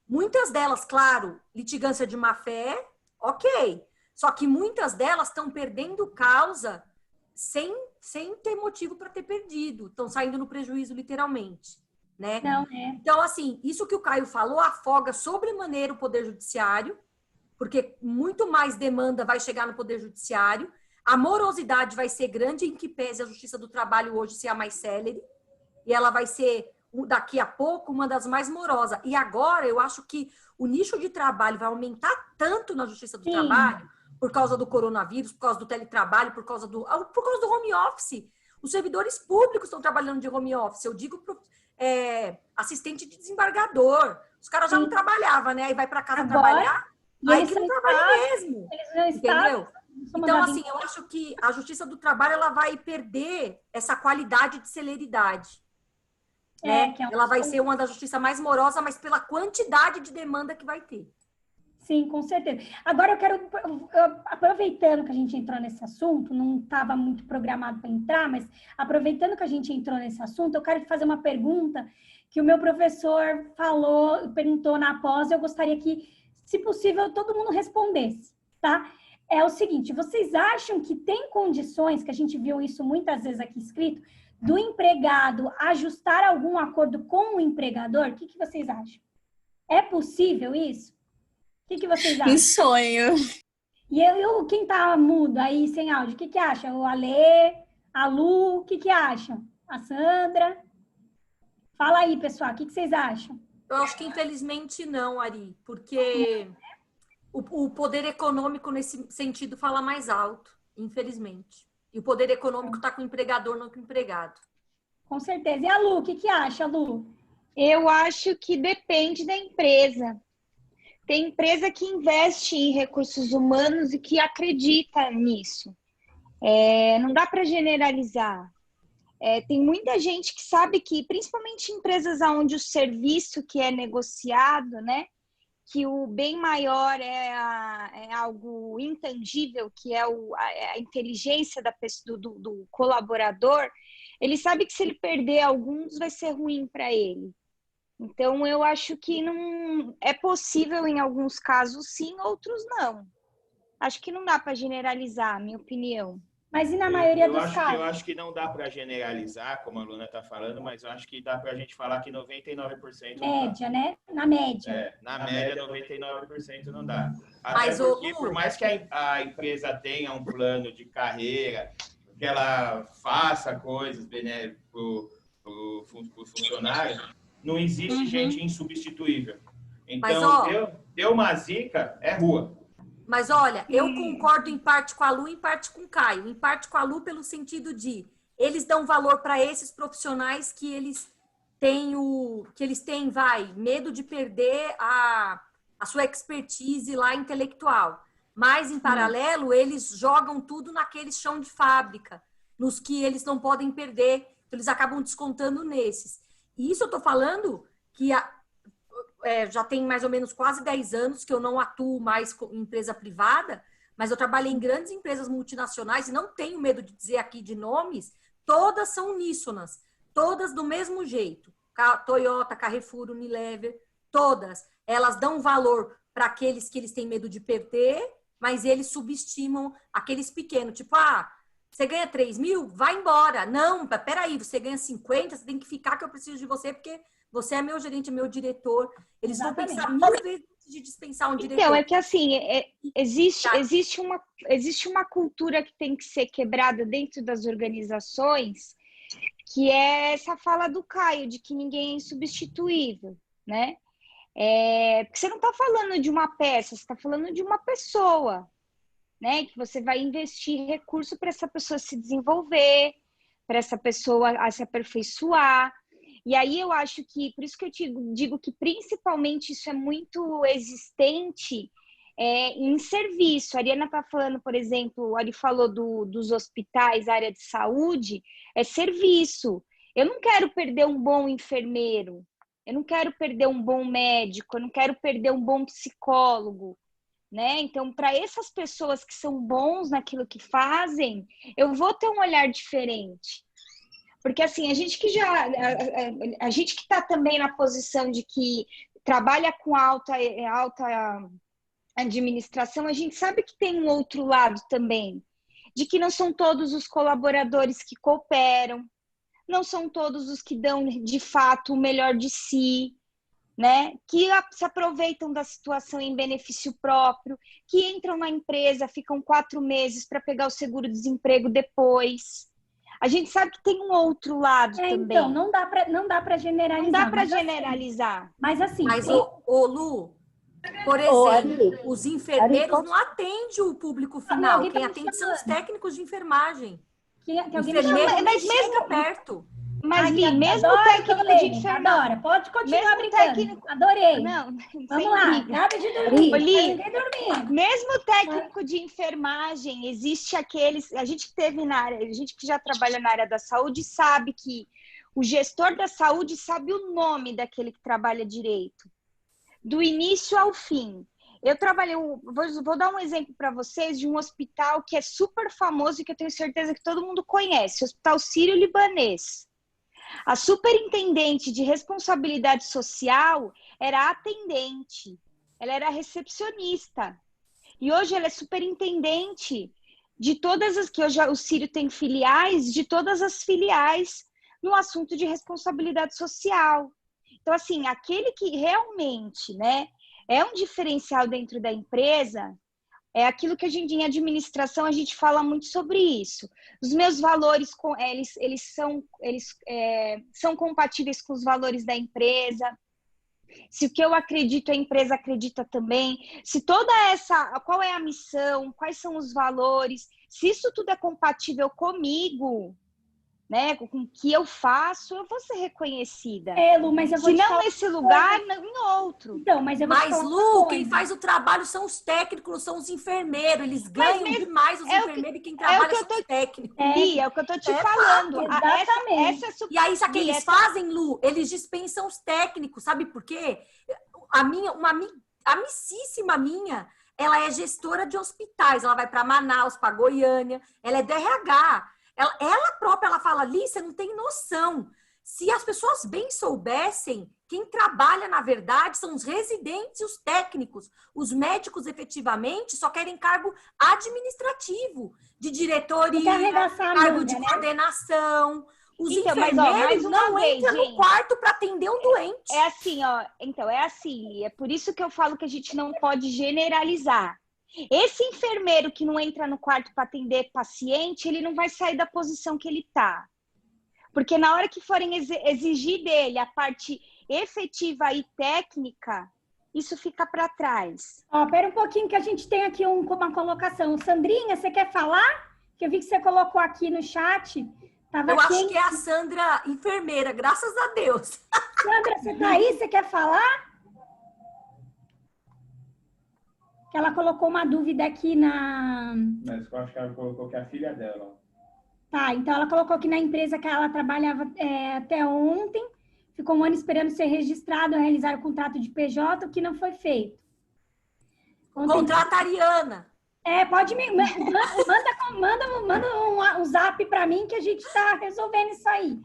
muitas delas, claro, litigância de má-fé, ok. Só que muitas delas estão perdendo causa sem ter motivo para ter perdido. Estão saindo no prejuízo, literalmente. Né? Então, assim, isso que o Caio falou afoga sobremaneira o Poder Judiciário, porque muito mais demanda vai chegar no Poder Judiciário, a morosidade vai ser grande, em que pese a Justiça do Trabalho hoje ser a mais célere, e ela vai ser, daqui a pouco, uma das mais morosas. E agora, eu acho que o nicho de trabalho vai aumentar tanto na Justiça do Trabalho, por causa do coronavírus, por causa do teletrabalho, por causa do home office. Os servidores públicos estão trabalhando de home office. Eu digo assistente de desembargador. Os caras já não trabalhavam, né? Aí vai para casa trabalhar, aí que não trabalha mesmo. Entendeu? Então, assim, eu acho que a Justiça do Trabalho ela vai perder essa qualidade de celeridade. Né? Ela vai ser uma das justiças mais morosas, mas pela quantidade de demanda que vai ter. Sim, com certeza. Agora aproveitando que a gente entrou nesse assunto, não estava muito programado para entrar, mas aproveitando que a gente entrou nesse assunto, eu quero te fazer uma pergunta que o meu professor perguntou na pós, eu gostaria que, se possível, todo mundo respondesse, tá? É o seguinte: vocês acham que tem condições, que a gente viu isso muitas vezes aqui escrito, do empregado ajustar algum acordo com o empregador? O que vocês acham? É possível isso? O que vocês acham? Um sonho. E quem tá mudo aí, sem áudio, o que acha? O Alê, a Lu, o que acham? A Sandra? Fala aí, pessoal, o que vocês acham? Eu acho que infelizmente não, Ari, porque o poder econômico nesse sentido fala mais alto, infelizmente. E o poder econômico está com o empregador, não com o empregado. Com certeza. E a Lu, o que acha, Lu? Eu acho que depende da empresa. Tem empresa que investe em recursos humanos e que acredita nisso. Não dá para generalizar. Tem muita gente que sabe que, principalmente em empresas onde o serviço que é negociado, né, que o bem maior é algo intangível, que é a inteligência do colaborador, ele sabe que se ele perder alguns, vai ser ruim para ele. Então, eu acho que não é possível em alguns casos, sim, outros não. Acho que não dá para generalizar, minha opinião. Mas e na maioria dos casos? Eu acho que não dá para generalizar, como a Luna está falando, mas eu acho que dá para a gente falar que 99% não dá. Média, né? Na média. Na média, 99% não dá. Até Mas, porque, por mais que a empresa tenha um plano de carreira, que ela faça coisas benéficas para o funcionário, não existe gente insubstituível. Então, deu uma zica, é rua. Mas olha, eu concordo em parte com a Lu, em parte com o Caio. Em parte com a Lu pelo sentido de eles dão valor para esses profissionais que eles têm medo de perder a sua expertise lá intelectual. Mas, em paralelo, eles jogam tudo naquele chão de fábrica, nos que eles não podem perder. Então, eles acabam descontando nesses. E isso eu estou falando que já tem mais ou menos quase 10 anos que eu não atuo mais em empresa privada, mas eu trabalhei em grandes empresas multinacionais e não tenho medo de dizer aqui de nomes, todas são uníssonas, todas do mesmo jeito. Toyota, Carrefour, Unilever, todas. Elas dão valor para aqueles que eles têm medo de perder, mas eles subestimam aqueles pequenos. Tipo, você ganha 3 mil? Vai embora. Não, peraí, você ganha 50, você tem que ficar que eu preciso de você, porque você é meu gerente, é meu diretor. Eles vão pensar 1000 vezes antes de dispensar um diretor. Então, é que assim, existe uma cultura que tem que ser quebrada dentro das organizações, que é essa fala do Caio, de que ninguém é insubstituível, né? Porque você não está falando de uma peça, você está falando de uma pessoa, né? Que você vai investir recurso para essa pessoa se desenvolver, para essa pessoa a se aperfeiçoar. E aí eu acho que, por isso que eu digo que principalmente isso é muito existente em serviço. A Ariana está falando, por exemplo, a Ari falou dos hospitais, área de saúde, é serviço. Eu não quero perder um bom enfermeiro, eu não quero perder um bom médico, eu não quero perder um bom psicólogo, né? Então, para essas pessoas que são bons naquilo que fazem, eu vou ter um olhar diferente. Porque, assim, a gente que está também na posição de que trabalha com alta administração, a gente sabe que tem um outro lado também, de que não são todos os colaboradores que cooperam, não são todos os que dão, de fato, o melhor de si, né? Que se aproveitam da situação em benefício próprio, que entram na empresa, ficam 4 meses para pegar o seguro-desemprego depois. A gente sabe que tem um outro lado também. Então, não dá para generalizar. Não dá para generalizar. Mas assim... Mas, Lu, por exemplo, os enfermeiros não atendem o público final. Quem atende são os técnicos de enfermagem. Enfermeiro nem chega perto. Mas, Li, mesmo o técnico de enfermagem... Adora, pode continuar brincando. Adorei. Não, vamos lá, nada de dormir. Li, mesmo técnico de enfermagem, existe aqueles... A gente que teve na área, a gente que já trabalha na área da saúde, sabe que o gestor da saúde sabe o nome daquele que trabalha direito. Do início ao fim. Eu trabalhei... Vou dar um exemplo para vocês de um hospital que é super famoso e que eu tenho certeza que todo mundo conhece. O Hospital Sírio-Libanês. A superintendente de responsabilidade social era a atendente, ela era a recepcionista. E hoje ela é superintendente de todas as... que hoje o Sírio tem filiais, de todas as filiais no assunto de responsabilidade social. Então, assim, aquele que realmente, né, é um diferencial dentro da empresa... É aquilo que a gente, em administração, a gente fala muito sobre isso. Os meus valores, eles são compatíveis com os valores da empresa. Se o que eu acredito, a empresa acredita também. Se qual é a missão, quais são os valores. Se isso tudo é compatível comigo, né, com o que eu faço, eu vou ser reconhecida. Lu, mas eu vou Se te não falar nesse lugar, em outro. Então, mas eu vou te Mas, falar Lu, uma quem coisa. faz o trabalho são os técnicos, são os enfermeiros. Eles ganham demais os enfermeiros e quem trabalha são os técnicos. Li, é o que eu tô te falando. Exatamente. Essa E aí, sabe o que eles fazem, Lu? Eles dispensam os técnicos, sabe por quê? Uma amicíssima minha, ela é gestora de hospitais. Ela vai para Manaus, para Goiânia, ela é DRH. Ela própria, ela fala, Li, você não tem noção. Se as pessoas bem soubessem, quem trabalha, na verdade, são os residentes e os técnicos. Os médicos, efetivamente, só querem cargo administrativo, de diretoria, cargo de coordenação. Os enfermeiros não entram no quarto para atender um doente. É assim, ó. Então, é assim, Li. É por isso que eu falo que a gente não pode generalizar. Esse enfermeiro que não entra no quarto para atender paciente, ele não vai sair da posição que ele está. Porque na hora que forem exigir dele a parte efetiva e técnica, isso fica para trás. Pera um pouquinho que a gente tem aqui uma colocação. Sandrinha, você quer falar? Que eu vi que você colocou aqui no chat. Eu acho que é a Sandra, enfermeira, graças a Deus. Sandra, você tá aí? Você quer falar? Que ela colocou uma dúvida aqui na... Mas eu acho que ela colocou que é a filha dela. Tá, então ela colocou que na empresa que ela trabalhava até ontem, ficou um ano esperando ser registrado, realizar o contrato de PJ, o que não foi feito. Contrata a Ariana. Pode me... Manda um zap para mim que a gente está resolvendo isso aí.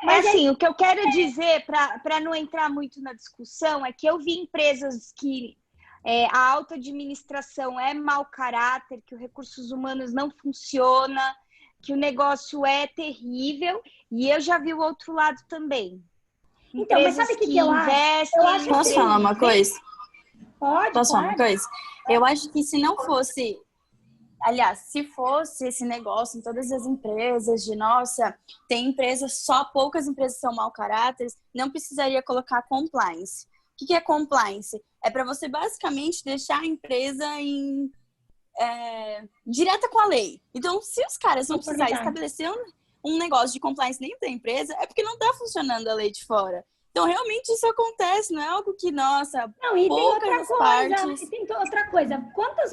Mas assim, o que eu quero dizer, para não entrar muito na discussão, é que eu vi empresas que a alta administração é mau caráter, que os recursos humanos não funciona, que o negócio é terrível, e eu já vi o outro lado também. Então, mas sabe o que eu acho? Posso falar uma coisa? Pode. Posso falar uma coisa? Eu acho que se não fosse... Aliás, se fosse esse negócio em todas as empresas de, nossa, tem empresas, só poucas empresas são mau caráter, não precisaria colocar compliance. O que é compliance? É para você basicamente deixar a empresa direta com a lei. Então, se os caras não precisarem estabelecer um negócio de compliance dentro da empresa, é porque não está funcionando a lei de fora. Então, realmente, isso acontece, não é algo que, nossa, poucas partes... E tem outra coisa,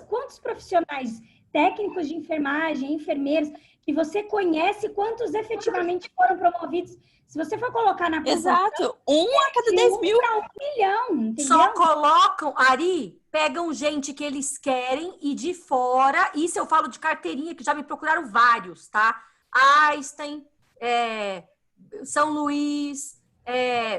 quantos profissionais técnicos de enfermagem, enfermeiros, que você conhece, quantos efetivamente foram promovidos? Se você for colocar na Exato, 1 a cada 10 mil. 1 milhão, entendeu? Só colocam, Ari, pegam gente que eles querem e de fora, isso eu falo de carteirinha, que já me procuraram vários, tá? Einstein, São Luís,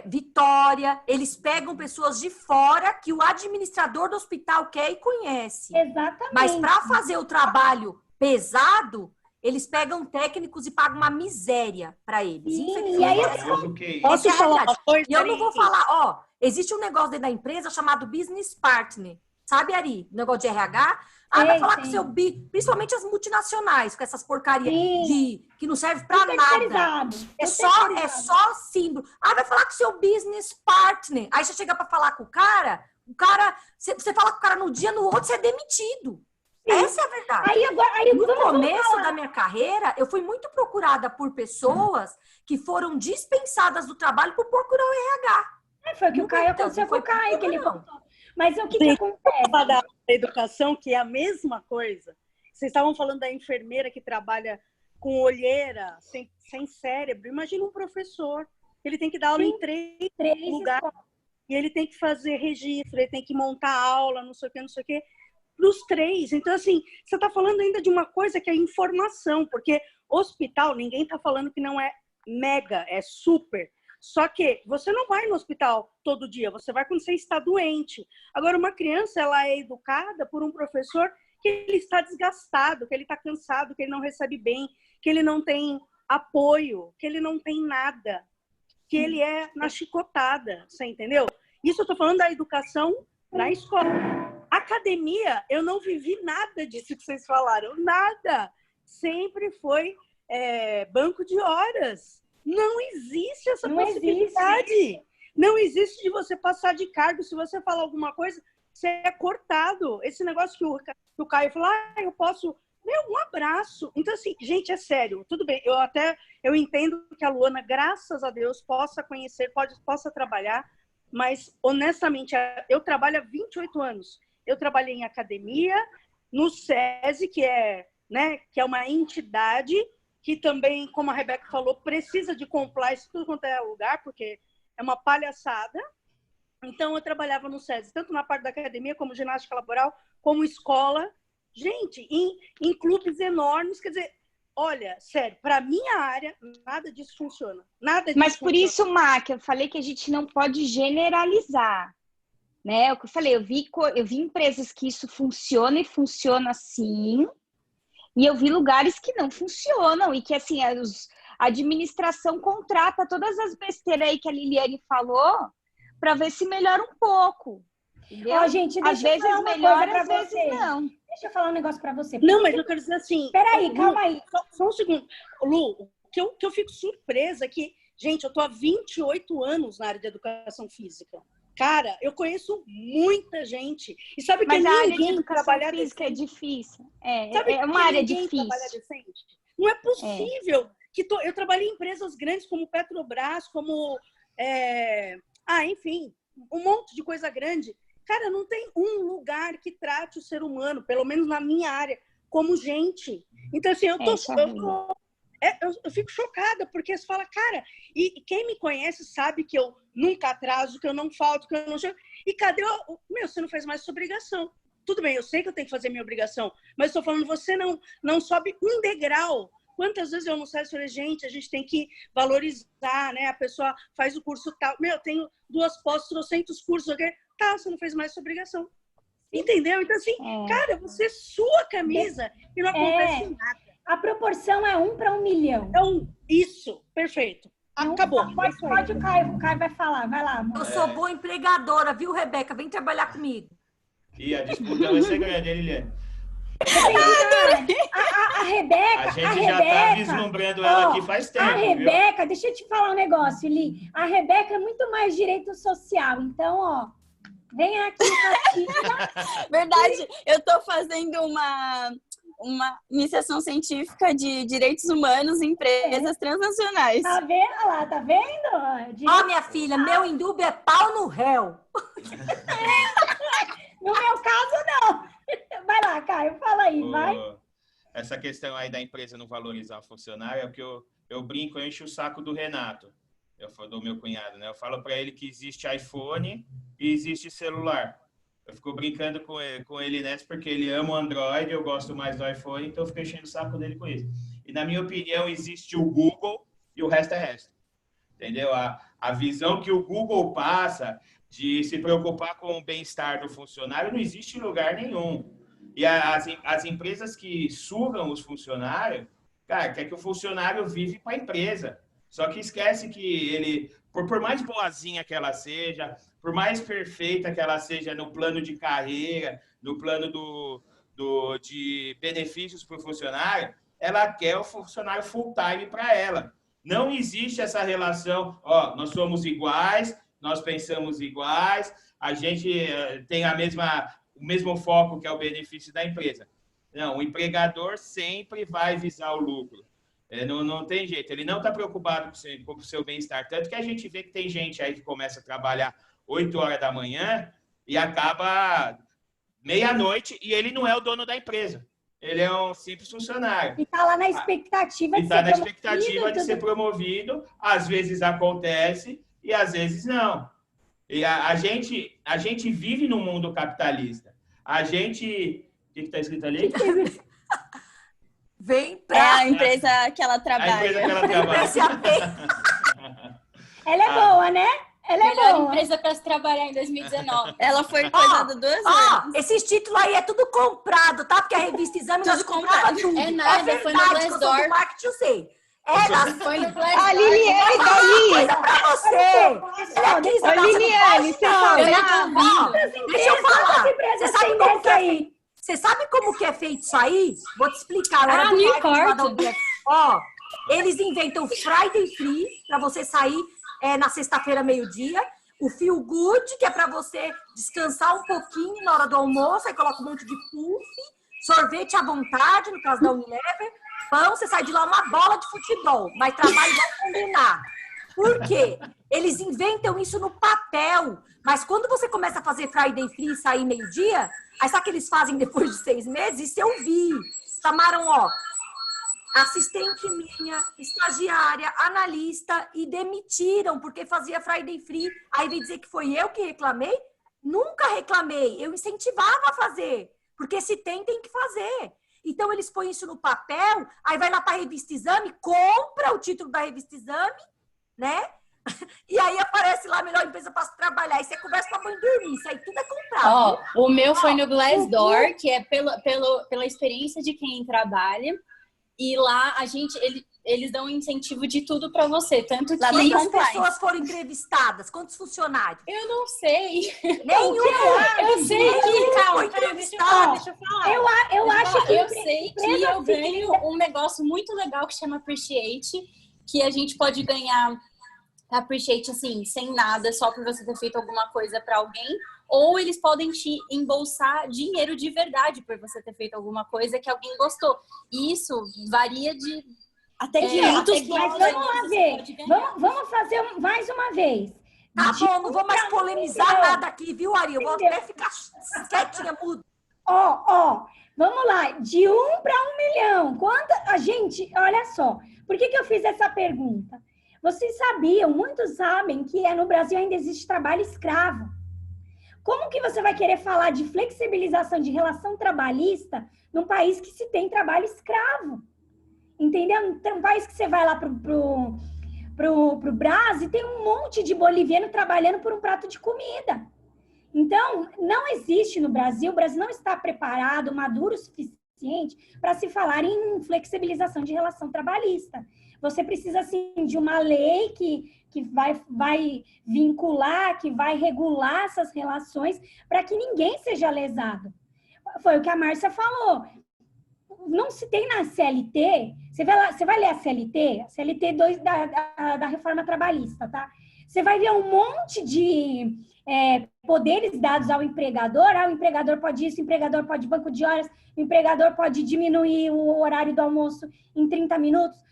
Vitória, eles pegam pessoas de fora que o administrador do hospital quer e conhece. Exatamente. Mas para fazer o trabalho pesado, eles pegam técnicos e pagam uma miséria para eles. Sim, e aí posso falar uma coisa? E eu não vou falar, existe um negócio dentro da empresa chamado business partner. Sabe, Ari? O negócio de RH. Vai falar com seu principalmente as multinacionais, com essas porcarias que não serve para nada. É só símbolo. Vai falar com seu business partner. Aí você chega para falar com o cara, você fala com o cara no dia, no outro você é demitido. Sim. Essa é a verdade. No começo da minha carreira, eu fui muito procurada por pessoas que foram dispensadas do trabalho por procurar o RH. Foi o que o Caio aconteceu com o Caio, que ele contou. Mas o que acontece? Da educação, que é a mesma coisa. Vocês estavam falando da enfermeira que trabalha com olheira, sem cérebro. Imagina um professor. Ele tem que dar aula em três lugares. E ele tem que fazer registro, ele tem que montar aula, não sei o quê. Nos 3. Então, assim, você está falando ainda de uma coisa que é informação. Porque hospital, ninguém está falando que não é mega, é super. Só que você não vai no hospital todo dia, você vai quando você está doente. Agora, uma criança, ela é educada por um professor que ele está desgastado, que ele está cansado, que ele não recebe bem, que ele não tem apoio, que ele não tem nada, que ele é na chicotada, você entendeu? Isso eu estou falando da educação na escola. Academia, eu não vivi nada disso que vocês falaram, nada. Sempre foi banco de horas. Não existe essa possibilidade. Não existe de você passar de cargo. Se você falar alguma coisa, você é cortado. Esse negócio que o Caio falou, eu posso um abraço. Então, assim, gente, é sério, tudo bem. Eu entendo que a Luana, graças a Deus, possa conhecer, possa trabalhar, mas, honestamente, eu trabalho há 28 anos. Eu trabalhei em academia, no SESI, que é uma entidade que também, como a Rebeca falou, precisa de compliance tudo quanto é lugar, porque é uma palhaçada. Então, eu trabalhava no SESI, tanto na parte da academia, como ginástica laboral, como escola. Gente, em clubes enormes, quer dizer, olha, sério, para minha área, nada disso funciona. Nada disso Mas por funciona. isso, Má, que eu falei que a gente não pode generalizar, né? O que eu falei, eu vi empresas que isso funciona e funciona assim, e eu vi lugares que não funcionam, e que, assim, a administração contrata todas as besteiras aí que a Liliane falou para ver se melhora um pouco. Ó, gente, às deixa eu vezes falar uma melhora, coisa às pra vezes vocês. não. Deixa eu falar um negócio pra você. Não, mas eu quero dizer assim... Peraí, calma aí. Só um segundo. Lu, o que eu fico surpresa é que, gente, eu tô há 28 anos na área de educação física. Cara, eu conheço muita gente. E sabe que mas a área de ninguém educação trabalha física decente. é difícil. Sabe É uma que área ninguém difícil. trabalha decente? Não é possível. Eu trabalhei em empresas grandes como Petrobras, como... enfim, um monte de coisa grande. Cara, não tem um lugar que trate o ser humano, pelo menos na minha área, como gente. Então, assim, eu fico chocada, porque você fala, cara, e quem me conhece sabe que eu nunca atraso, que eu não falto, que eu não chego. E cadê você não fez mais sua obrigação. Tudo bem, eu sei que eu tenho que fazer minha obrigação, mas estou falando, você não sobe um degrau. Quantas vezes eu não sei, falei, gente, a gente tem que valorizar, né? A pessoa faz o curso tal. Eu tenho 2 pós, 300 cursos, ok? Tá, você não fez mais sua obrigação. Entendeu? Então, assim, cara, você sua a camisa e não acontece nada. A proporção é 1 para 1 milhão. Então, isso, perfeito. Acabou. Pode o Caio vai falar, vai lá. Amor. Eu sou boa empregadora, viu, Rebeca? Vem trabalhar comigo. E a disputa vai ser grande, hein, Liliane? A Rebeca... A gente já tá vislumbrando ela aqui faz tempo, A Rebeca, viu? deixa eu te falar um negócio, Li. A Rebeca é muito mais direito social. Então, ó, vem aqui, Verdade, eu tô fazendo uma iniciação científica de direitos humanos em empresas transnacionais. Tá vendo lá? Tá vendo? Ó, minha filha, meu indubo é pau no réu. No meu caso, não. Vai lá, Caio, fala aí, vai. Essa questão aí da empresa não valorizar o funcionário é o que eu brinco, eu encho o saco do Renato, do meu cunhado, né? Eu falo para ele que existe iPhone e existe celular. Eu fico brincando com ele nessa porque ele ama o Android, eu gosto mais do iPhone, então eu fico enchendo o saco dele com isso. E na minha opinião, existe o Google e o resto é resto. Entendeu? A visão que o Google passa de se preocupar com o bem-estar do funcionário não existe em lugar nenhum. E as empresas que sugam os funcionários, cara, quer que o funcionário vive para a empresa. Só que esquece que ele, por mais boazinha que ela seja, por mais perfeita que ela seja no plano de carreira, no plano de benefícios para o funcionário, ela quer o funcionário full-time para ela. Não existe essa relação, nós somos iguais, nós pensamos iguais, a gente tem o mesmo foco que é o benefício da empresa. Não, o empregador sempre vai visar o lucro. Não tem jeito, ele não está preocupado com o seu bem-estar. Tanto que a gente vê que tem gente aí que começa a trabalhar 8 horas da manhã e acaba meia-noite e ele não é o dono da empresa. Ele é um simples funcionário. E está lá na expectativa de ser promovido. Às vezes acontece e às vezes não. E a gente vive num mundo capitalista. A gente... O que está escrito ali? Vem pra... É a empresa que ela trabalha. A empresa que ela trabalha. Ela é boa, né? Ela é melhor boa. empresa para se trabalhar em 2019. Ela foi coisada 2 vezes. Esses títulos aí é tudo comprado, tá? Porque a revista Exame nós comprava tudo. É nada, verdade, foi no que eu sou Glassdoor. do marketing, eu sei. Foi no A Liliane daí. Coisa pra você. Olha aqui, Ô, Liliane, você tá vendo? Deixa eu falar. Você sabe como que é? Você sabe como que é feito isso aí? Vou te explicar. Eles inventam o Friday Free para você sair na sexta-feira, meio-dia. O Feel Good, que é para você descansar um pouquinho na hora do almoço. Aí coloca um monte de puff. sorvete à vontade, no caso da Unilever, pão, você sai de lá uma bola de futebol, mas trabalho vai combinar. Por quê? Eles inventam isso no papel, mas quando você começa a fazer Friday Free e sair meio-dia, aí sabe o que eles fazem depois de 6 meses? Isso eu vi. Chamaram, assistente minha, estagiária, analista e demitiram porque fazia Friday Free. Aí veio dizer que foi eu que reclamei? Nunca reclamei, eu incentivava a fazer, porque se tem que fazer. Então eles põem isso no papel, aí vai lá para a revista Exame, compra o título da revista Exame, né? E aí aparece lá a melhor empresa para se trabalhar. E você conversa com a mãe dormir. Isso aí tudo é comprado. O meu foi no Glassdoor, que é pela experiência de quem trabalha. E lá eles dão um incentivo de tudo para você. Tanto que quantas pessoas foram entrevistadas? Quantos funcionários? Eu não sei. Nenhum. Eu sei que, calma, deixa eu falar. Eu acho que eu sei que eu ganho um negócio muito legal que chama Appreciate, que a gente pode ganhar Appreciate, assim, sem nada, só por você ter feito alguma coisa para alguém, ou eles podem te embolsar dinheiro de verdade por você ter feito alguma coisa que alguém gostou. E isso varia de até 500 Mas vamos lá ver. Vamos fazer mais uma vez. Tá bom, não vou mais polemizar nada aqui, viu, Ari? Eu vou até ficar quietinha, mudo. Vamos lá. De 1 para 1 milhão. Gente, olha só. Por que eu fiz essa pergunta? Vocês sabiam, muitos sabem que no Brasil ainda existe trabalho escravo. Como que você vai querer falar de flexibilização de relação trabalhista num país que se tem trabalho escravo? Entendeu? Tem um país que você vai lá pro Brasil e tem um monte de boliviano trabalhando por um prato de comida. Então, não existe no Brasil, o Brasil não está preparado, maduro o suficiente para se falar em flexibilização de relação trabalhista. Você precisa, assim, de uma lei que vai vincular, que vai regular essas relações para que ninguém seja lesado. Foi o que a Márcia falou. Não se tem na CLT, você vai ler a CLT 2 da reforma trabalhista, tá? Você vai ver um monte de poderes dados ao empregador. O empregador pode isso, o empregador pode banco de horas, o empregador pode diminuir o horário do almoço em 30 minutos.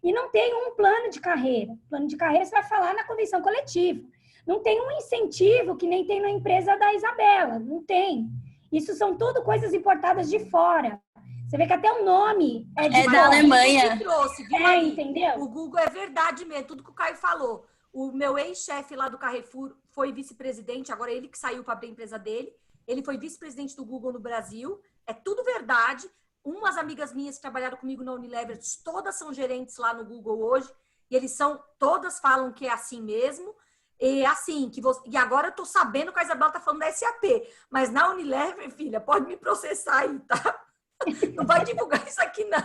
E não tem um plano de carreira. Plano de carreira você vai falar na convenção coletiva. Não tem um incentivo que nem tem na empresa da Isabela. Não tem. Isso são tudo coisas importadas de fora. Você vê que até o nome é da Alemanha. Entendeu? O Google é verdade mesmo, tudo que o Caio falou. O meu ex-chefe lá do Carrefour foi vice-presidente, agora ele que saiu para abrir a empresa dele. Ele foi vice-presidente do Google no Brasil. É tudo verdade. Umas amigas minhas que trabalharam comigo na Unilever, todas são gerentes lá no Google hoje, e todas falam que é assim mesmo, e assim, e agora eu tô sabendo que a Isabela tá falando da SAP, mas na Unilever, filha, pode me processar aí, tá? Não vai divulgar isso aqui, não.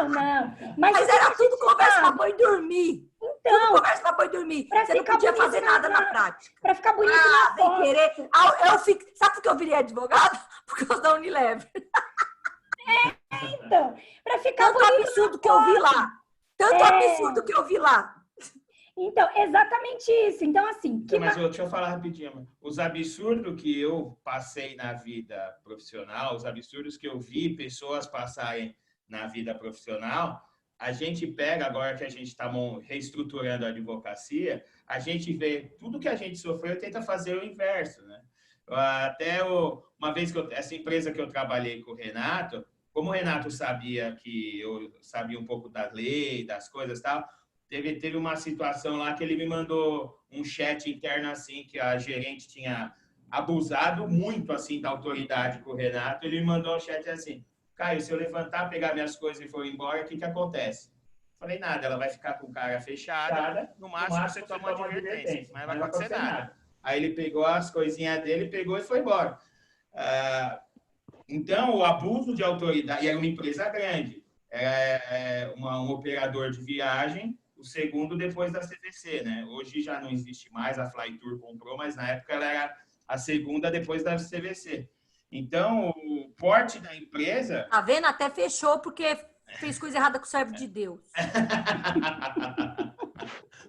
Não. Mas era tudo conversa pra boi dormir. Então, tudo conversa pra boi dormir. Você não podia fazer nada na prática. Pra ficar bonito na foto. Sem querer. Sabe por que eu virei advogada? Por causa da Unilever. Então, para ficar tanto absurdo que eu vi lá. Tanto absurdo que eu vi lá. Então, exatamente isso. Então, assim... Mas deixa eu falar rapidinho. Os absurdos que eu passei na vida profissional, os absurdos que eu vi pessoas passarem na vida profissional, a gente pega, agora que a gente está reestruturando a advocacia, a gente vê tudo que a gente sofreu e tenta fazer o inverso, né? Até uma vez essa empresa que eu trabalhei com o Renato, como o Renato sabia que eu sabia um pouco da lei, das coisas e tal, teve uma situação lá que ele me mandou um chat interno assim, que a gerente tinha abusado muito assim da autoridade com o Renato. Ele me mandou um chat assim: Caio, se eu levantar, pegar minhas coisas e for embora, o que acontece? Falei, nada, ela vai ficar com cara fechada, no máximo você toma uma advertência, mas não vai acontecer nada. Aí ele pegou as coisinhas dele, pegou e foi embora. Então, o abuso de autoridade, e era uma empresa grande, era um operador de viagem, o segundo depois da CVC, né? Hoje já não existe mais, a Flytour comprou, mas na época ela era a segunda depois da CVC. Então, o porte da empresa... Tá vendo? Até fechou porque fez coisa errada com o servo de Deus.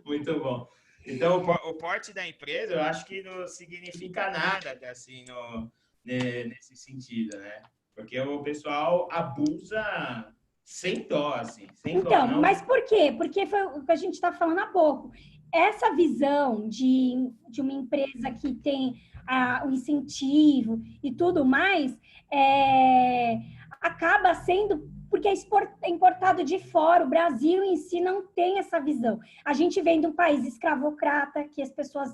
Muito bom. Então, o porte da empresa, eu acho que não significa nada, assim, nesse sentido, né? Porque o pessoal abusa sem dó, assim. Sem Então, dó, não. mas por quê? Porque foi o que a gente está falando há pouco. Essa visão de uma empresa que tem o incentivo e tudo mais, acaba sendo porque é importado de fora. O Brasil em si não tem essa visão. A gente vem de um país escravocrata, que as pessoas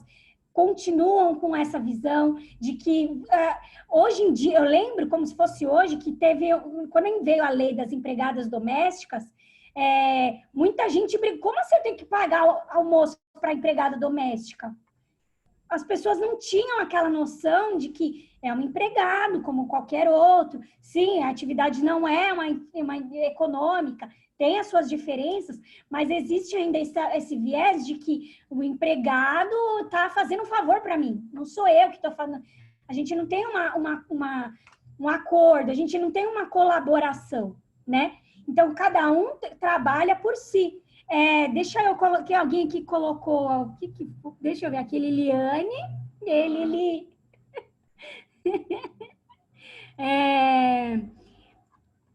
continuam com essa visão de que hoje em dia, eu lembro como se fosse hoje, que quando veio a lei das empregadas domésticas, muita gente brigou. Como assim eu tenho que pagar almoço para empregada doméstica? As pessoas não tinham aquela noção de que é um empregado, como qualquer outro. Sim, a atividade não é uma econômica, tem as suas diferenças, mas existe ainda esse viés de que o empregado está fazendo um favor para mim. Não sou eu que estou fazendo. A gente não tem um acordo, a gente não tem uma colaboração, né? Então, cada um trabalha por si. Deixa eu colocar, alguém aqui colocou, deixa eu ver aqui, Liliane,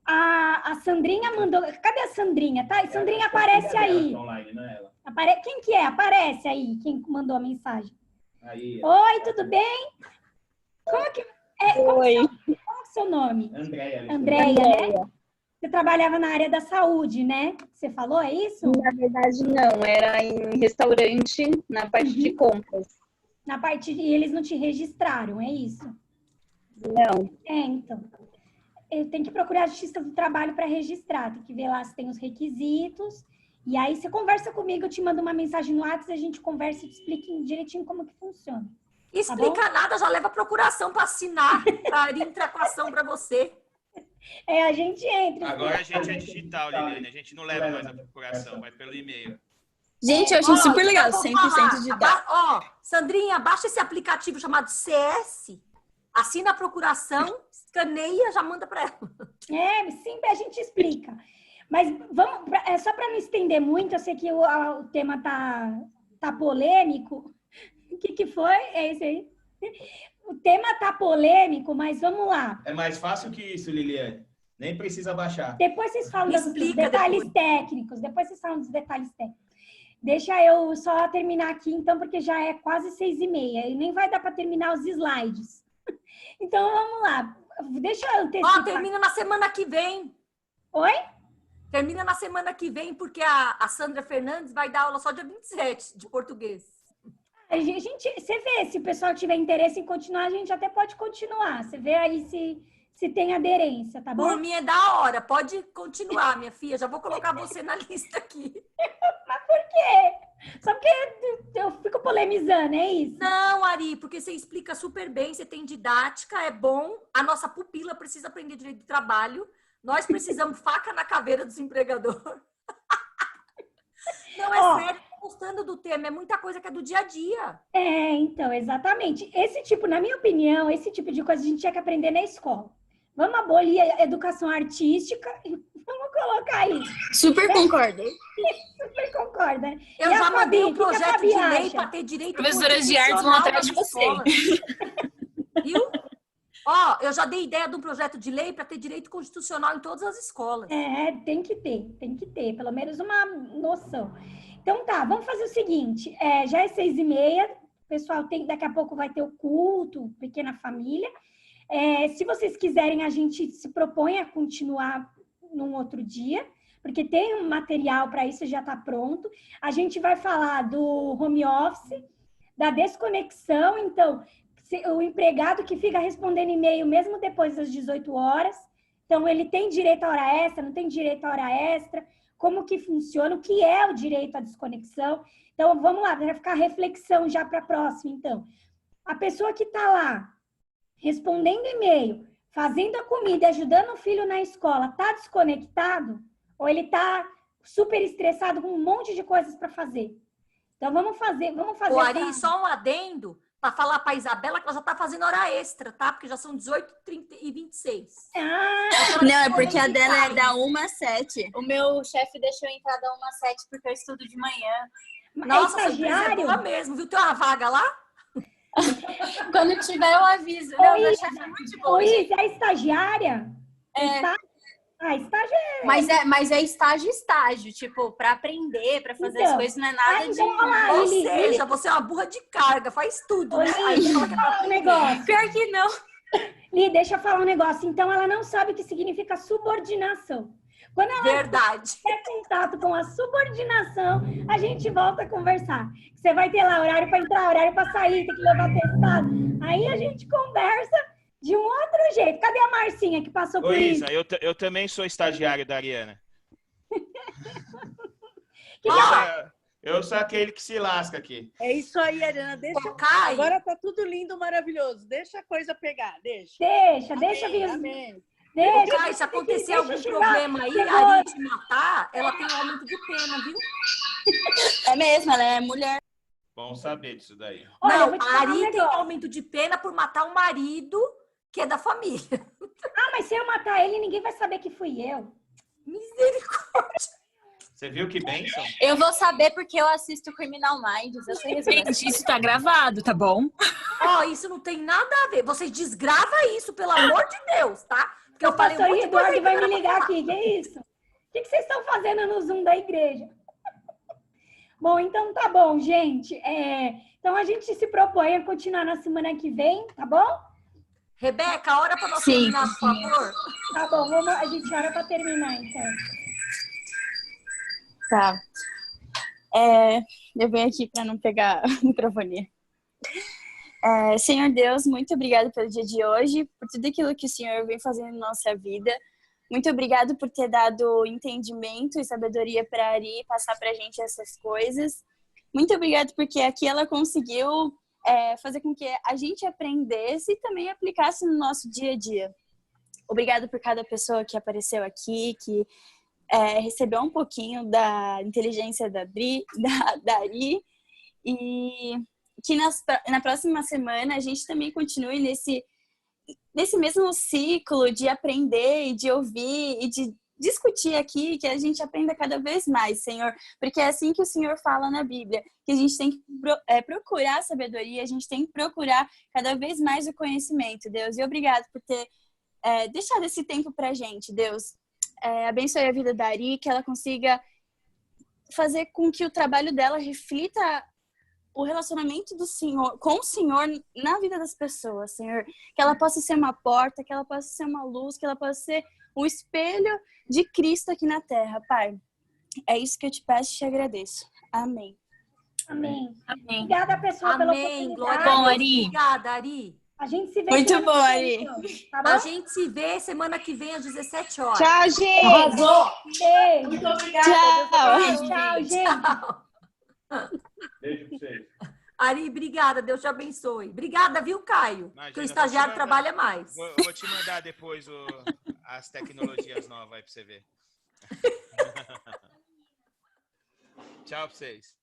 a Sandrinha mandou, cadê a Sandrinha, tá? Sandrinha, aparece aí. Online, não é ela? Quem que é? Aparece aí, quem mandou a mensagem. Aí, oi, tudo bem? Como que Oi. Qual é o seu nome? Andréia, né? Você trabalhava na área da saúde, né? Você falou, é isso? Na verdade, não. Era em restaurante, na parte de compras. Na parte e eles não te registraram, é isso? Não. Então. Eu tenho que procurar a Justiça do Trabalho para registrar. Tem que ver lá se tem os requisitos. E aí você conversa comigo, eu te mando uma mensagem no WhatsApp, a gente conversa e te explica direitinho como que funciona. Explica nada, já leva a procuração para assinar, para entrar com a ação para você. A gente entra. Agora a gente é digital, Liliane. A gente não leva mais a procuração, vai pelo e-mail. Gente, eu achei super legal, 100% digital. Sandrinha, baixa esse aplicativo chamado CS, assina a procuração, escaneia, já manda para ela. Sempre a gente explica. Mas vamos, só para não estender muito, eu sei que o tema tá polêmico. O que foi? É esse aí? O tema tá polêmico, mas vamos lá. É mais fácil que isso, Liliane. Nem precisa baixar. Depois vocês falam dos detalhes técnicos. Deixa eu só terminar aqui, então, porque já é quase 6h30 e nem vai dar para terminar os slides. Então, vamos lá. Deixa eu ter. Termina na semana que vem. Oi? Termina na semana que vem, porque a Sandra Fernandes vai dar aula só dia 27 de português. Você vê, se o pessoal tiver interesse em continuar, a gente até pode continuar. Você vê aí se tem aderência, tá bom? Por mim é da hora, pode continuar, minha filha. Já vou colocar você na lista aqui. Mas por quê? Só porque eu fico polemizando, é isso? Não, Ari, porque você explica super bem, você tem didática, é bom. A nossa pupila precisa aprender direito de trabalho. Nós precisamos faca na caveira dos empregadores. Não, é sério. Gostando do tema, é muita coisa que é do dia a dia. Então, exatamente. Na minha opinião, esse tipo de coisa a gente tinha que aprender na escola. Vamos abolir a educação artística e vamos colocar isso. Super concordo. Super concordo, né? Eu já mandei um projeto de lei para ter direito professoras de artes vão atrás de você. Viu? Eu já dei ideia de um projeto de lei para ter direito constitucional em todas as escolas. Tem que ter, pelo menos uma noção. Então tá, vamos fazer o seguinte, já é 6h30, o pessoal daqui a pouco vai ter o culto, Pequena Família. Se vocês quiserem, a gente se propõe a continuar num outro dia, porque tem um material para isso, já está pronto. A gente vai falar do home office, da desconexão, então, o empregado que fica respondendo e-mail mesmo depois das 18 horas, então ele tem direito a hora extra, não tem direito a hora extra, como que funciona, o que é o direito à desconexão. Então, vamos lá, vai ficar a reflexão já para a próxima, então. A pessoa que está lá, respondendo e-mail, fazendo a comida, ajudando o filho na escola, está desconectado? Ou ele está super estressado com um monte de coisas para fazer? Então, vamos fazer. Ô, Ari, só um adendo para falar para a Isabela que ela já está fazendo hora extra, tá? Porque já são 18h26. Não, é porque a dela é da 1 às 7. O meu chefe deixou eu entrar da 1 às 7 porque eu estudo de manhã. Nossa, estagiário? É boa mesmo, viu? Tem uma vaga lá? Quando tiver, eu aviso. Não, minha chefe é muito boa. Ô, Isa, é estagiária? Estágio é... Mas é estágio, tipo, para aprender, para fazer as coisas, não é nada de... Ou seja, você é uma burra de carga, faz tudo, né? Deixa eu falar um negócio. Pior que não. Li, deixa eu falar um negócio. Então, ela não sabe o que significa subordinação. Quando ela ter contato com a subordinação, a gente volta a conversar. Você vai ter lá horário para entrar, horário para sair, tem que levar testado. Aí a gente conversa de um outro jeito. Cadê a Marcinha que passou por isso? Eu também sou estagiário da Ariana. Eu sou aquele que se lasca aqui. É isso aí, Ariana. Deixa. Agora tá tudo lindo, maravilhoso. Deixa a coisa pegar, deixa. Deixa vir. Amém. Deixa, se acontecer algum problema aí, a gente matar, ela tem um aumento de pena, viu? É mesmo, ela é mulher. Bom saber disso daí. Não, a Ari tem aumento de pena por matar um marido que é da família. Mas se eu matar ele, ninguém vai saber que fui eu. Misericórdia. Você viu que bênção? Eu vou saber porque eu assisto Criminal Minds. Eu sei resolver. Gente, isso tá gravado, tá bom? Isso não tem nada a ver. Vocês desgravam isso, pelo amor de Deus, tá? Porque eu falei pastor Eduardo vai me ligar aqui. Que é isso? O que vocês estão fazendo no Zoom da igreja? Bom, então tá bom, gente. Então a gente se propõe a continuar na semana que vem, tá bom? Rebeca, hora para nós terminar, por favor. Tá bom, a gente ora para terminar, então. Tá. Eu venho aqui para não pegar microfonia. Senhor Deus, muito obrigado pelo dia de hoje, por tudo aquilo que o Senhor vem fazendo na nossa vida. Muito obrigado por ter dado entendimento e sabedoria para a Ari passar para a gente essas coisas. Muito obrigado porque aqui ela conseguiu fazer com que a gente aprendesse e também aplicasse no nosso dia a dia. Obrigado por cada pessoa que apareceu aqui, que recebeu um pouquinho da inteligência da Ari, e que na próxima semana a gente também continue nesse mesmo ciclo de aprender e de ouvir e de discutir aqui, que a gente aprenda cada vez mais, Senhor, porque é assim que o Senhor fala na Bíblia, que a gente tem que procurar a sabedoria, a gente tem que procurar cada vez mais o conhecimento, Deus, e obrigado por ter deixado esse tempo pra gente, Deus. Abençoe a vida da Ari, que ela consiga fazer com que o trabalho dela reflita o relacionamento do Senhor, com o Senhor na vida das pessoas, Senhor. Que ela possa ser uma porta, que ela possa ser uma luz, que ela possa ser um espelho de Cristo aqui na terra, Pai. É isso que eu te peço e te agradeço. Amém. Amém. Amém. Obrigada, pessoal, pela oportunidade. Glória a Deus. Obrigada, Ari. A gente se vê muito bom, Ari. Tá bom? A gente se vê semana que vem às 17 horas. Tchau, gente. Arrasou. Beijo. Muito obrigada. Tchau, gente. Beijo pra vocês. Ari, obrigada. Deus te abençoe. Obrigada, viu, Caio? Imagina, que o estagiário trabalha mais. Vou te mandar depois as tecnologias novas aí pra você ver. Tchau pra vocês.